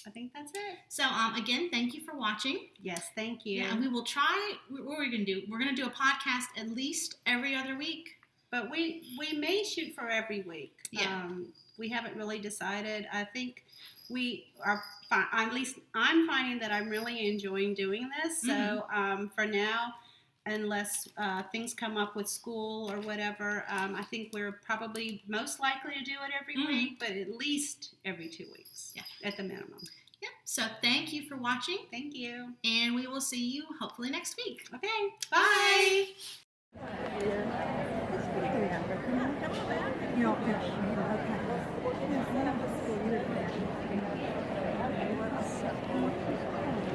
I think that's it. So, again, thank you for watching. Yes, thank you. Yeah, and we will try, what are we going to do? We're going to do a podcast at least every other week. But we may shoot for every week. Yeah. We haven't really decided. I think we are, at least I'm finding that I'm really enjoying doing this. So, for now, unless things come up with school or whatever, I think we're probably most likely to do it every week, but at least every 2 weeks at the minimum. Yeah. So thank you for watching. Thank you. And we will see you hopefully next week. Okay. Bye.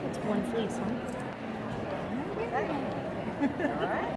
It's one fleece, huh? All right.